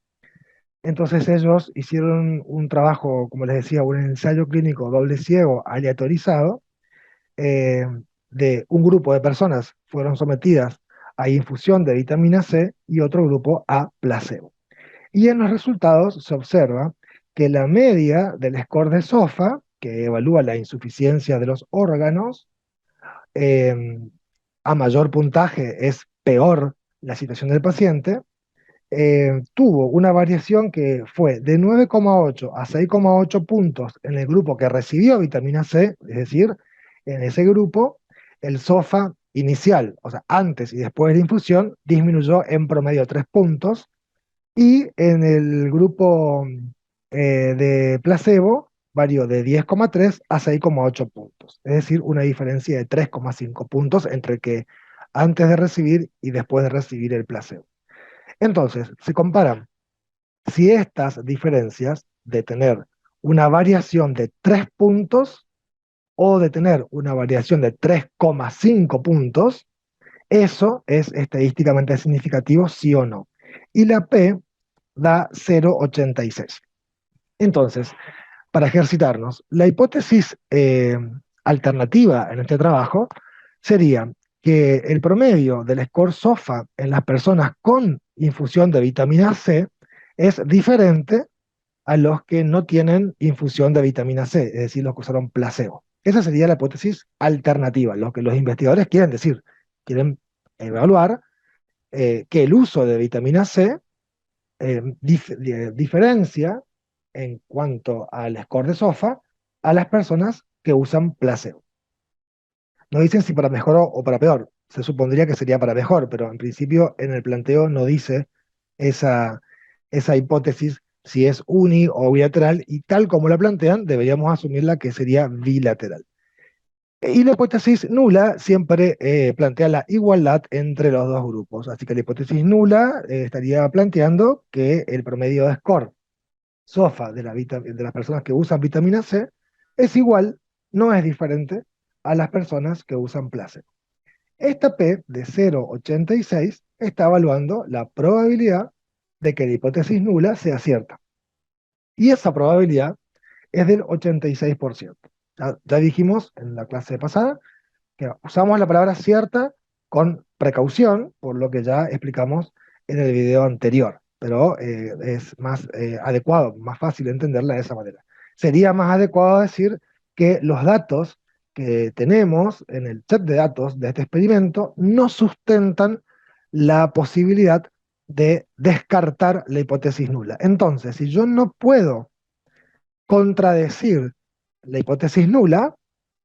Entonces ellos hicieron un trabajo, como les decía, un ensayo clínico doble ciego aleatorizado, eh, de un grupo de personas fueron sometidas a infusión de vitamina C y otro grupo a placebo. Y en los resultados se observa que la media del score de SOFA, que evalúa la insuficiencia de los órganos, eh, a mayor puntaje es peor la situación del paciente, tuvo una variación que fue de 9,8 a 6,8 puntos en el grupo que recibió vitamina C, es decir, en ese grupo el SOFA inicial, o sea, antes y después de la infusión, disminuyó en promedio 3 puntos, y en el grupo de placebo varió de 10,3 a 6,8 puntos, es decir, una diferencia de 3,5 puntos entre que antes de recibir y después de recibir el placebo. Entonces, se comparan si estas diferencias de tener una variación de 3 puntos o de tener una variación de 3,5 puntos, eso es estadísticamente significativo, sí o no. Y la P da 0,86. Entonces, para ejercitarnos, la hipótesis alternativa en este trabajo sería que el promedio del score SOFA en las personas con infusión de vitamina C es diferente a los que no tienen infusión de vitamina C, es decir, los que usaron placebo. Esa sería la hipótesis alternativa, lo que los investigadores quieren decir. Quieren evaluar que el uso de vitamina C diferencia en cuanto al score de SOFA a las personas que usan placebo. No dicen si para mejor o para peor. Se supondría que sería para mejor, pero en principio en el planteo no dice esa, esa hipótesis si es uni o bilateral, y tal como la plantean, deberíamos asumirla que sería bilateral. Y la hipótesis nula siempre plantea la igualdad entre los dos grupos. Así que la hipótesis nula estaría planteando que el promedio de score SOFA de las personas que usan vitamina C es igual, no es diferente, a las personas que usan placebo. Esta P de 0,86 está evaluando la probabilidad de que la hipótesis nula sea cierta. Y esa probabilidad es del 86%. Ya dijimos en la clase pasada que usamos la palabra cierta con precaución, por lo que ya explicamos en el video anterior, pero es más adecuado, más fácil entenderla de esa manera. Sería más adecuado decir que los datos que tenemos en el set de datos de este experimento no sustentan la posibilidad de descartar la hipótesis nula. Entonces, si yo no puedo contradecir la hipótesis nula,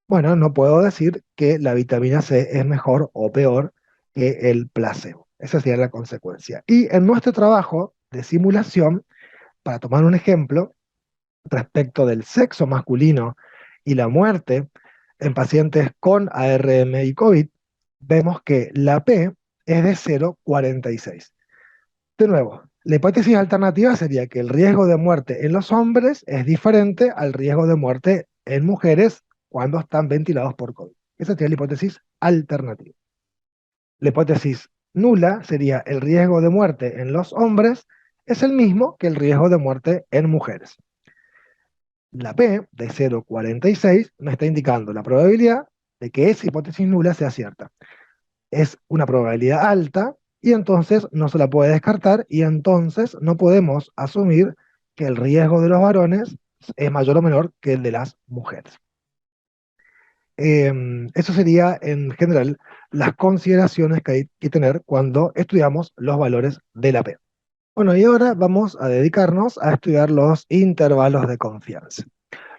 bueno, no puedo decir que la vitamina C es mejor o peor que el placebo. Esa sería la consecuencia. Y en nuestro trabajo de simulación, para tomar un ejemplo, respecto del sexo masculino y la muerte en pacientes con ARM y COVID, vemos que la P es de 0,46. De nuevo, la hipótesis alternativa sería que el riesgo de muerte en los hombres es diferente al riesgo de muerte en mujeres cuando están ventilados por COVID. Esa sería la hipótesis alternativa. La hipótesis nula sería el riesgo de muerte en los hombres es el mismo que el riesgo de muerte en mujeres. La P de 0,46 me está indicando la probabilidad de que esa hipótesis nula sea cierta. Es una probabilidad alta y entonces no se la puede descartar y entonces no podemos asumir que el riesgo de los varones es mayor o menor que el de las mujeres. Eso sería en general las consideraciones que hay que tener cuando estudiamos los valores de la P. Bueno, y ahora vamos a dedicarnos a estudiar los intervalos de confianza.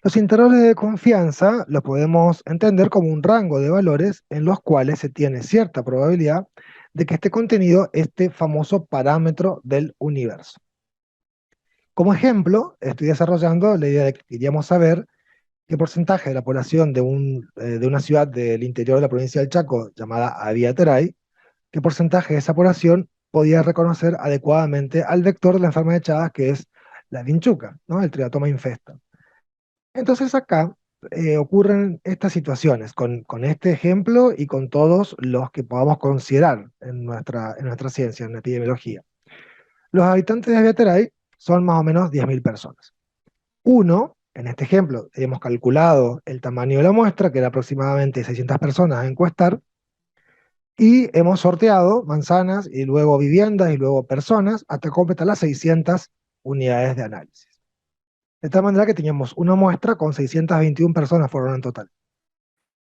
Los intervalos de confianza los podemos entender como un rango de valores en los cuales se tiene cierta probabilidad de que esté contenido este famoso parámetro del universo. Como ejemplo, estoy desarrollando la idea de que queríamos saber qué porcentaje de la población de una ciudad del interior de la provincia del Chaco llamada Aviateray, qué porcentaje de esa población podía reconocer adecuadamente al vector de la enfermedad de Chagas, que es la vinchuca, ¿no? El triatoma infesta. Entonces acá ocurren estas situaciones con este ejemplo y con todos los que podamos considerar en nuestra ciencia, en la epidemiología. Los habitantes de Aviateray son más o menos 10.000 personas. Uno, en este ejemplo, hemos calculado el tamaño de la muestra, que era aproximadamente 600 personas a encuestar, y hemos sorteado manzanas y luego viviendas y luego personas hasta completar las 600 unidades de análisis. De tal manera que teníamos una muestra con 621 personas fueron en total.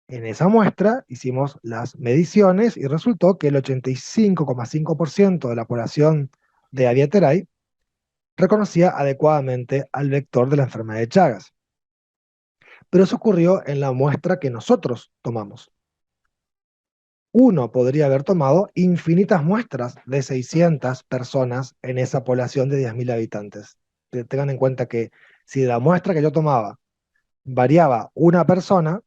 En esa muestra hicimos las mediciones y resultó que el 85,5% de la población de Aviateray reconocía adecuadamente al vector de la enfermedad de Chagas. Pero eso ocurrió en la muestra que nosotros tomamos. Uno podría haber tomado infinitas muestras de 600 personas en esa población de 10.000 habitantes. Tengan en cuenta que si de la muestra que yo tomaba variaba una persona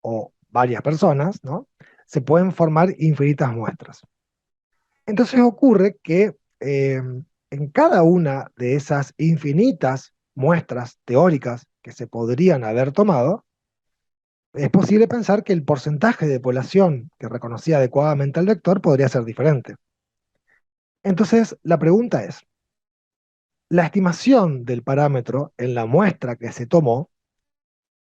o varias personas, ¿no? Se pueden formar infinitas muestras. Entonces ocurre que en cada una de esas infinitas muestras teóricas que se podrían haber tomado, es posible pensar que el porcentaje de población que reconocía adecuadamente al vector podría ser diferente. Entonces, la pregunta es, la estimación del parámetro en la muestra que se tomó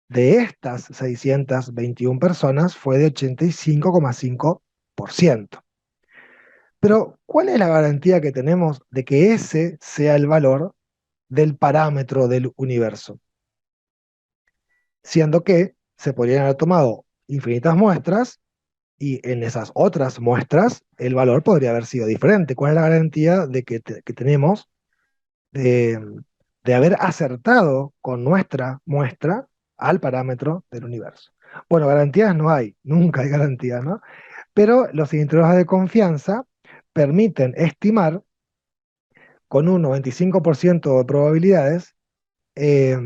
de estas 621 personas fue de 85,5%. Pero, ¿cuál es la garantía que tenemos de que ese sea el valor del parámetro del universo? Siendo que se podrían haber tomado infinitas muestras y en esas otras muestras el valor podría haber sido diferente. ¿Cuál es la garantía de que tenemos de, de haber acertado con nuestra muestra al parámetro del universo? Bueno, garantías no hay, nunca hay garantías, ¿no? Pero los intervalos de confianza permiten estimar con un 95% de probabilidades eh,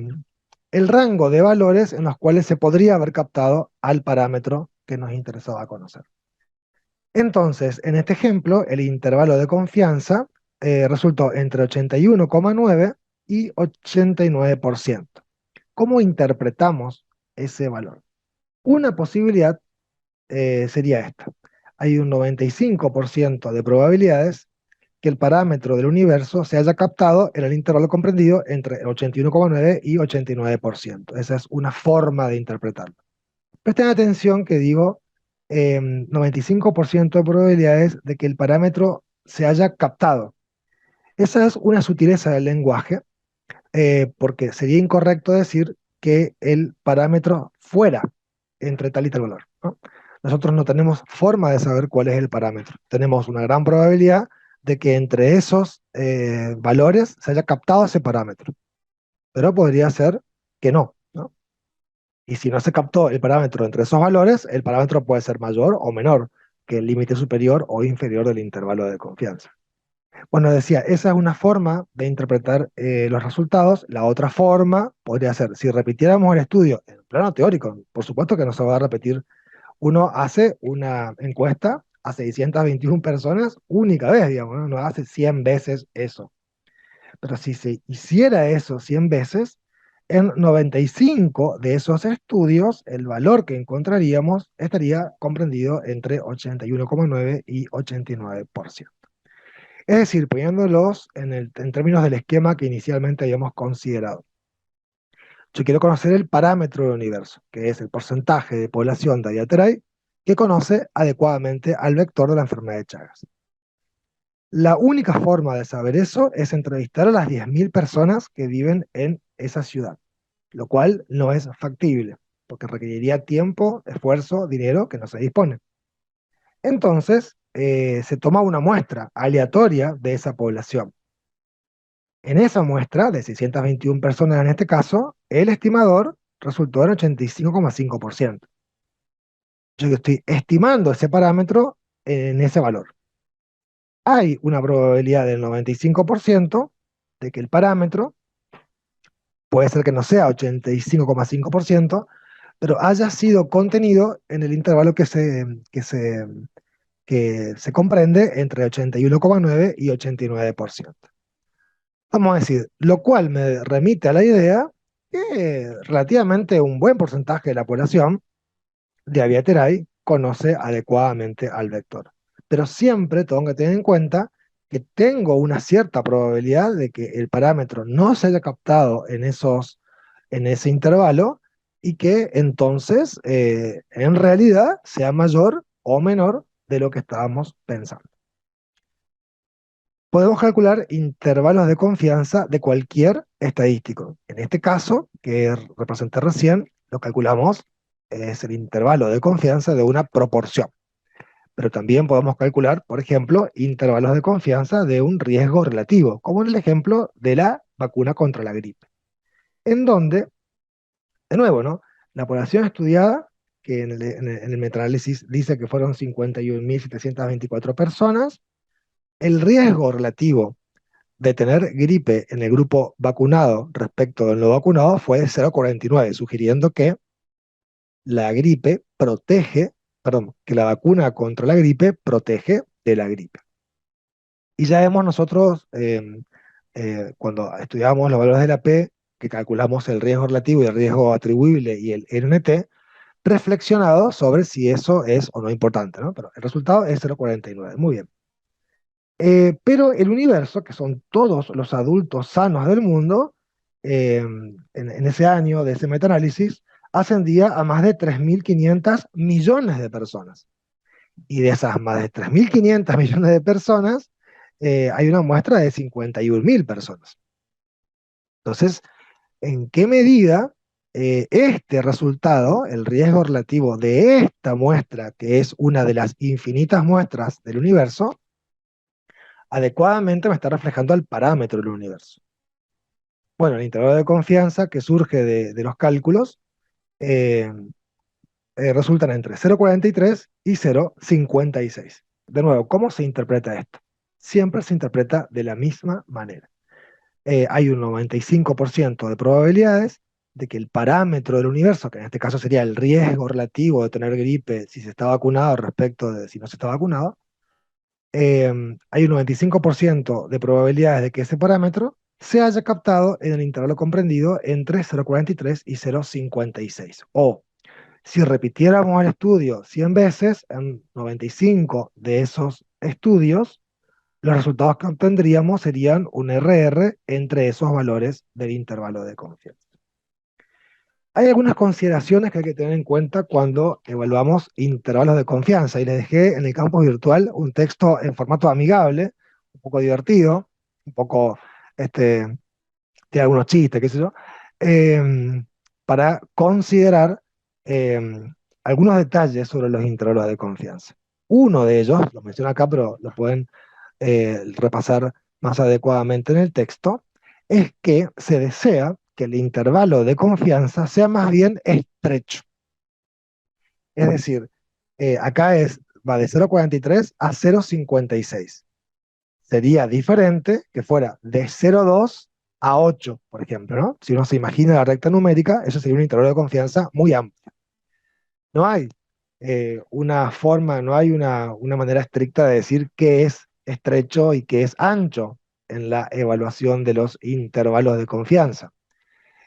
el rango de valores en los cuales se podría haber captado al parámetro que nos interesaba conocer. Entonces, en este ejemplo, el intervalo de confianza resultó entre 81,9 y 89%. ¿Cómo interpretamos ese valor? Una posibilidad sería esta. Hay un 95% de probabilidades que el parámetro del universo se haya captado en el intervalo comprendido entre 81,9 y 89%. Esa es una forma de interpretarlo. Presten atención que digo 95% de probabilidades de que el parámetro se haya captado. Esa es una sutileza del lenguaje, porque sería incorrecto decir que el parámetro fuera entre tal y tal valor, ¿no? Nosotros no tenemos forma de saber cuál es el parámetro. Tenemos una gran probabilidad de que entre esos valores se haya captado ese parámetro, pero podría ser que no, ¿no? Y si no se captó el parámetro entre esos valores, el parámetro puede ser mayor o menor que el límite superior o inferior del intervalo de confianza. Bueno, decía, esa es una forma de interpretar los resultados. La otra forma podría ser, si repitiéramos el estudio en plano teórico, por supuesto que no se va a repetir. Uno hace una encuesta a 621 personas única vez, digamos, ¿no? No hace 100 veces eso. Pero si se hiciera eso 100 veces, en 95 de esos estudios, el valor que encontraríamos estaría comprendido entre 81,9 y 89%. Es decir, poniéndolos en términos del esquema que inicialmente habíamos considerado. Yo quiero conocer el parámetro del universo, que es el porcentaje de población de Ayateray que conoce adecuadamente al vector de la enfermedad de Chagas. La única forma de saber eso es entrevistar a las 10.000 personas que viven en esa ciudad, lo cual no es factible, porque requeriría tiempo, esfuerzo, dinero que no se dispone. Entonces, se toma una muestra aleatoria de esa población. En esa muestra, de 621 personas en este caso, el estimador resultó en 85,5%. Yo estoy estimando ese parámetro en ese valor. Hay una probabilidad del 95% de que el parámetro, puede ser que no sea 85,5%, pero haya sido contenido en el intervalo que se comprende entre 81,9 y 89%. Vamos a decir, lo cual me remite a la idea que relativamente un buen porcentaje de la población de Aviateray conoce adecuadamente al vector. Pero siempre tengo que tener en cuenta que tengo una cierta probabilidad de que el parámetro no se haya captado en ese intervalo y que entonces en realidad sea mayor o menor de lo que estábamos pensando. Podemos calcular intervalos de confianza de cualquier estadístico. En este caso, que representé recién, lo calculamos, es el intervalo de confianza de una proporción. Pero también podemos calcular, por ejemplo, intervalos de confianza de un riesgo relativo, como en el ejemplo de la vacuna contra la gripe. En donde, de nuevo, ¿no? La población estudiada, que en el metaanálisis dice que fueron 51.724 personas, el riesgo relativo de tener gripe en el grupo vacunado respecto del no vacunado fue de 0,49, sugiriendo que la gripe protege, perdón, que la vacuna contra la gripe protege de la gripe. Y ya vemos nosotros, cuando estudiamos los valores de la P, que calculamos el riesgo relativo y el riesgo atribuible y el RNT, reflexionado sobre si eso es o no importante, ¿no? Pero el resultado es 0,49. Muy bien. Pero el universo, que son todos los adultos sanos del mundo, en ese año de ese metaanálisis, ascendía a más de 3.500 millones de personas. Y de esas más de 3.500 millones de personas, hay una muestra de 51.000 personas. Entonces, ¿en qué medida este resultado, el riesgo relativo de esta muestra, que es una de las infinitas muestras del universo, adecuadamente me está reflejando el parámetro del universo? Bueno, el intervalo de confianza que surge de los cálculos eh, resultan entre 0,43 y 0,56. De nuevo, ¿cómo se interpreta esto? Siempre se interpreta de la misma manera. Hay un 95% de probabilidades de que el parámetro del universo, que en este caso sería el riesgo relativo de tener gripe si se está vacunado respecto de si no se está vacunado, hay un 95% de probabilidades de que ese parámetro se haya captado en el intervalo comprendido entre 0,43 y 0,56. O, si repitiéramos el estudio 100 veces, en 95 de esos estudios, los resultados que obtendríamos serían un RR entre esos valores del intervalo de confianza. Hay algunas consideraciones que hay que tener en cuenta cuando evaluamos intervalos de confianza, y les dejé en el campus virtual un texto en formato amigable, un poco divertido, un poco, tiene algunos chistes, qué sé yo, eh, para considerar eh, algunos detalles sobre los intervalos de confianza. Uno de ellos, lo menciono acá, pero lo pueden repasar más adecuadamente en el texto, es que se desea que el intervalo de confianza sea más bien estrecho. Es decir, va de 0,43 a 0,56. Sería diferente que fuera de 0,2 a 8, por ejemplo, ¿no? Si uno se imagina la recta numérica, eso sería un intervalo de confianza muy amplio. No hay una forma, no hay una manera estricta de decir qué es estrecho y qué es ancho en la evaluación de los intervalos de confianza.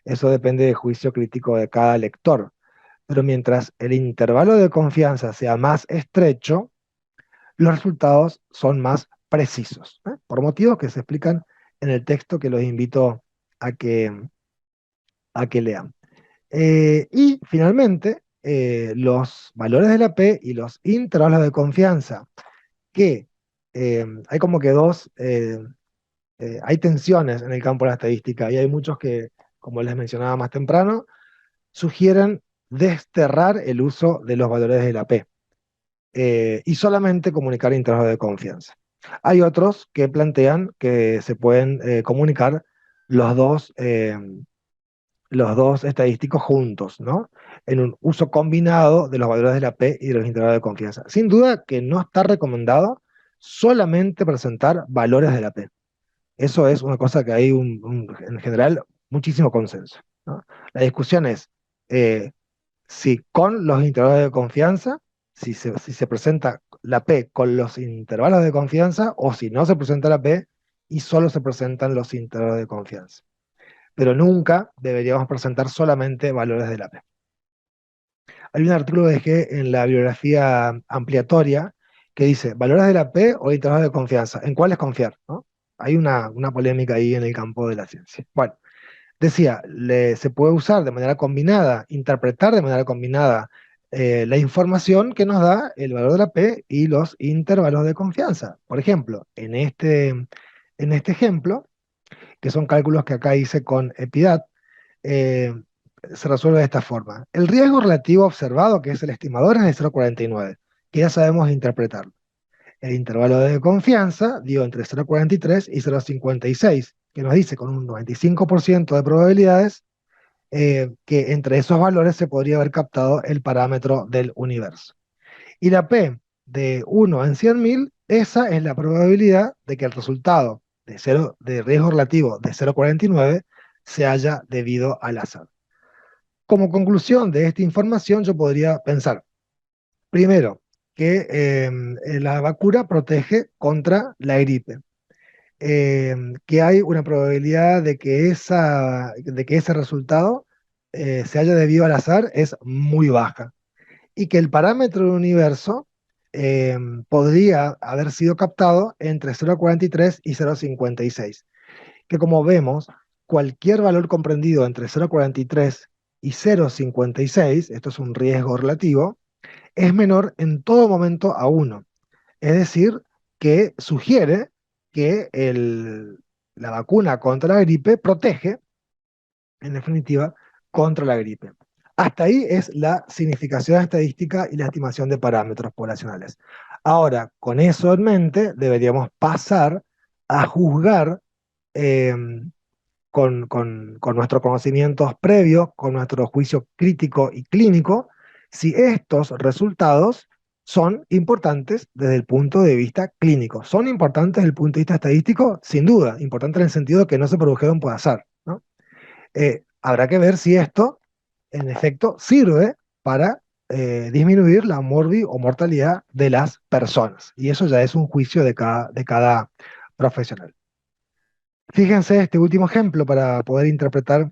Eso depende del juicio crítico de cada lector. Pero mientras el intervalo de confianza sea más estrecho, los resultados son más precisos, ¿eh? Por motivos que se explican en el texto que los invito a que lean. Y finalmente, los valores de la P y los intervalos de confianza, que hay como que hay tensiones en el campo de la estadística y hay muchos que, como les mencionaba más temprano, sugieren desterrar el uso de los valores de la P y solamente comunicar intervalos de confianza. Hay otros que plantean que se pueden comunicar los dos, eh, los dos estadísticos juntos, ¿no? En un uso combinado de los valores de la P y de los intervalos de confianza. Sin duda que no está recomendado solamente presentar valores de la P. Eso es una cosa que hay en general muchísimo consenso, ¿no? La discusión es si con los intervalos de confianza, si se presenta la P con los intervalos de confianza, o si no se presenta la P y solo se presentan los intervalos de confianza. Pero nunca deberíamos presentar solamente valores de la P. Hay un artículo que dejé en la bibliografía ampliatoria que dice, ¿valores de la P o intervalos de confianza? ¿En cuáles confiar? ¿No? Hay una polémica ahí en el campo de la ciencia. Bueno, decía, se puede usar de manera combinada, interpretar de manera combinada la información que nos da el valor de la P y los intervalos de confianza. Por ejemplo, en este ejemplo, que son cálculos que acá hice con Epidat, eh, se resuelve de esta forma. El riesgo relativo observado, que es el estimador, es de 0,49, que ya sabemos interpretarlo. El intervalo de confianza dio entre 0,43 y 0,56, que nos dice con un 95% de probabilidades que entre esos valores se podría haber captado el parámetro del universo. Y la P de 1 en 100.000, esa es la probabilidad de que el resultado de riesgo relativo de 0,49 se haya debido al azar. Como conclusión de esta información, yo podría pensar, primero, que la vacuna protege contra la gripe, que hay una probabilidad de que ese resultado se haya debido al azar es muy baja, y que el parámetro del universo eh, podría haber sido captado entre 0,43 y 0,56, que como vemos, cualquier valor comprendido entre 0,43 y 0,56, esto es un riesgo relativo, es menor en todo momento a 1. Es decir, que sugiere que la vacuna contra la gripe protege, en definitiva, contra la gripe. Hasta ahí es la significación estadística y la estimación de parámetros poblacionales. Ahora, con eso en mente, deberíamos pasar a juzgar eh, con nuestros conocimientos previos, con nuestro juicio crítico y clínico, si estos resultados son importantes desde el punto de vista clínico. ¿Son importantes desde el punto de vista estadístico? Sin duda, importantes en el sentido de que no se produjeron por azar, ¿no? Habrá que ver si esto, en efecto, sirve para disminuir la morbi o mortalidad de las personas. Y eso ya es un juicio de cada profesional. Fíjense este último ejemplo para poder interpretar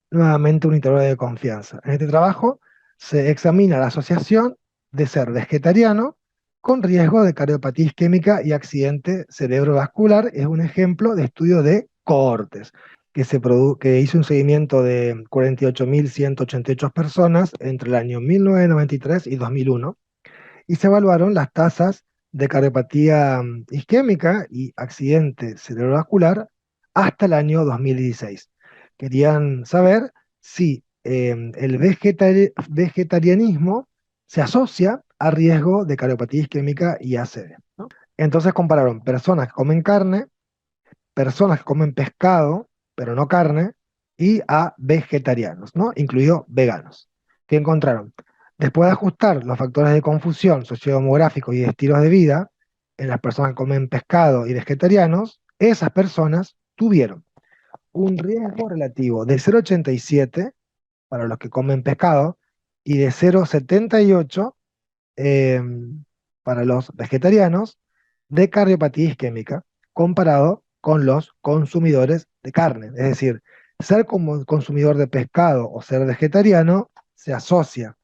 nuevamente un intervalo de confianza. En este trabajo se examina la asociación de ser vegetariano con riesgo de cardiopatía isquémica y accidente cerebrovascular. Es un ejemplo de estudio de cohortes que hizo un seguimiento de 48.188 personas entre el año 1993 y 2001 y se evaluaron las tasas de cardiopatía isquémica y accidente cerebrovascular hasta el año 2016. Querían saber si el vegetarianismo se asocia a riesgo de cardiopatía isquémica y ACV, ¿no? Entonces compararon personas que comen carne, personas que comen pescado, pero no carne, y a vegetarianos, ¿no? Incluidos veganos. ¿Qué encontraron? Después de ajustar los factores de confusión sociodemográficos y de estilos de vida en las personas que comen pescado y vegetarianos, esas personas tuvieron un riesgo relativo de 0,87 para los que comen pescado y de 0,78 eh, para los vegetarianos de cardiopatía isquémica comparado con los consumidores de carne. Es decir, ser como consumidor de pescado o ser vegetariano se asocia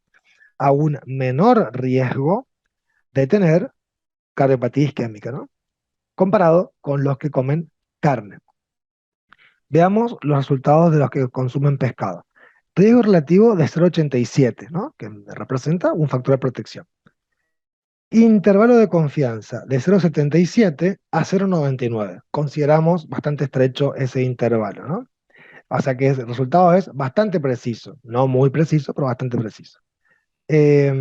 a un menor riesgo de tener cardiopatía isquémica, ¿no? Comparado con los que comen carne. Veamos los resultados de los que consumen pescado. Riesgo relativo de 0,87, ¿no? Que representa un factor de protección. Intervalo de confianza de 0,77 a 0,99. Consideramos bastante estrecho ese intervalo, ¿no? O sea que el resultado es bastante preciso, no muy preciso, pero bastante preciso. Eh,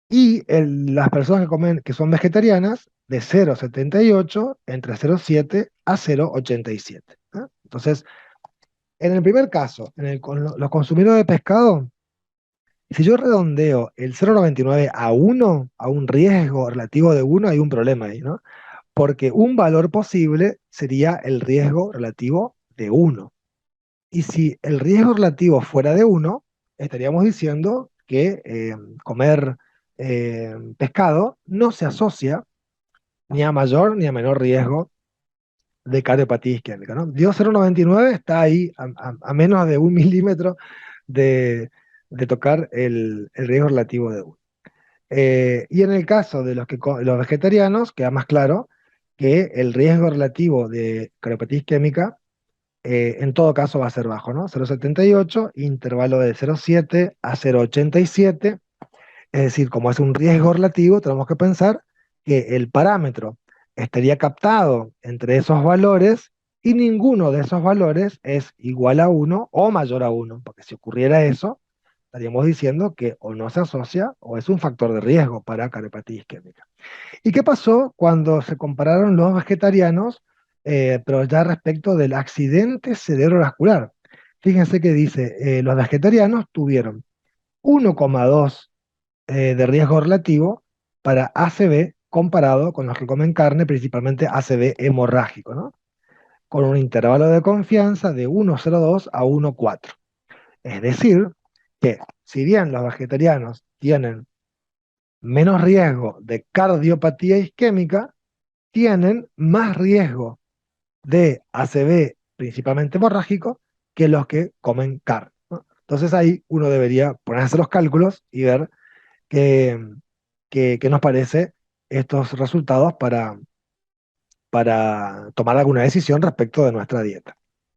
las personas que comen, que son vegetarianas, de 0,78 entre 0,7 a 0,87. ¿Eh? Entonces, en el primer caso, con los consumidores de pescado, si yo redondeo el 0,99 a 1, a un riesgo relativo de 1, hay un problema ahí, ¿no? Porque un valor posible sería el riesgo relativo de 1. Y si el riesgo relativo fuera de 1, estaríamos diciendo que comer pescado no se asocia ni a mayor ni a menor riesgo de cardiopatía isquémica, ¿no? Dio 0,99, está ahí a menos de 1 milímetro de, de tocar el riesgo relativo de 1. Y en el caso de los vegetarianos, queda más claro que el riesgo relativo de cardiopatía isquémica en todo caso va a ser bajo, ¿no? 0,78, intervalo de 0,7 a 0,87, es decir, como es un riesgo relativo, tenemos que pensar que el parámetro estaría captado entre esos valores y ninguno de esos valores es igual a 1 o mayor a 1, porque si ocurriera eso, estaríamos diciendo que o no se asocia o es un factor de riesgo para cardiopatía isquémica. ¿Y qué pasó cuando se compararon los vegetarianos, pero ya respecto del accidente cerebrovascular? Fíjense que dice, los vegetarianos tuvieron 1,2 de riesgo relativo para ACV comparado con los que comen carne, principalmente ACV hemorrágico, ¿no? Con un intervalo de confianza de 1,02 a 1,4. Es decir, que si bien los vegetarianos tienen menos riesgo de cardiopatía isquémica, tienen más riesgo de ACV, principalmente hemorrágico, que los que comen carne, ¿no? Entonces ahí uno debería ponerse los cálculos y ver qué, qué nos parece estos resultados para tomar alguna decisión respecto de nuestra dieta.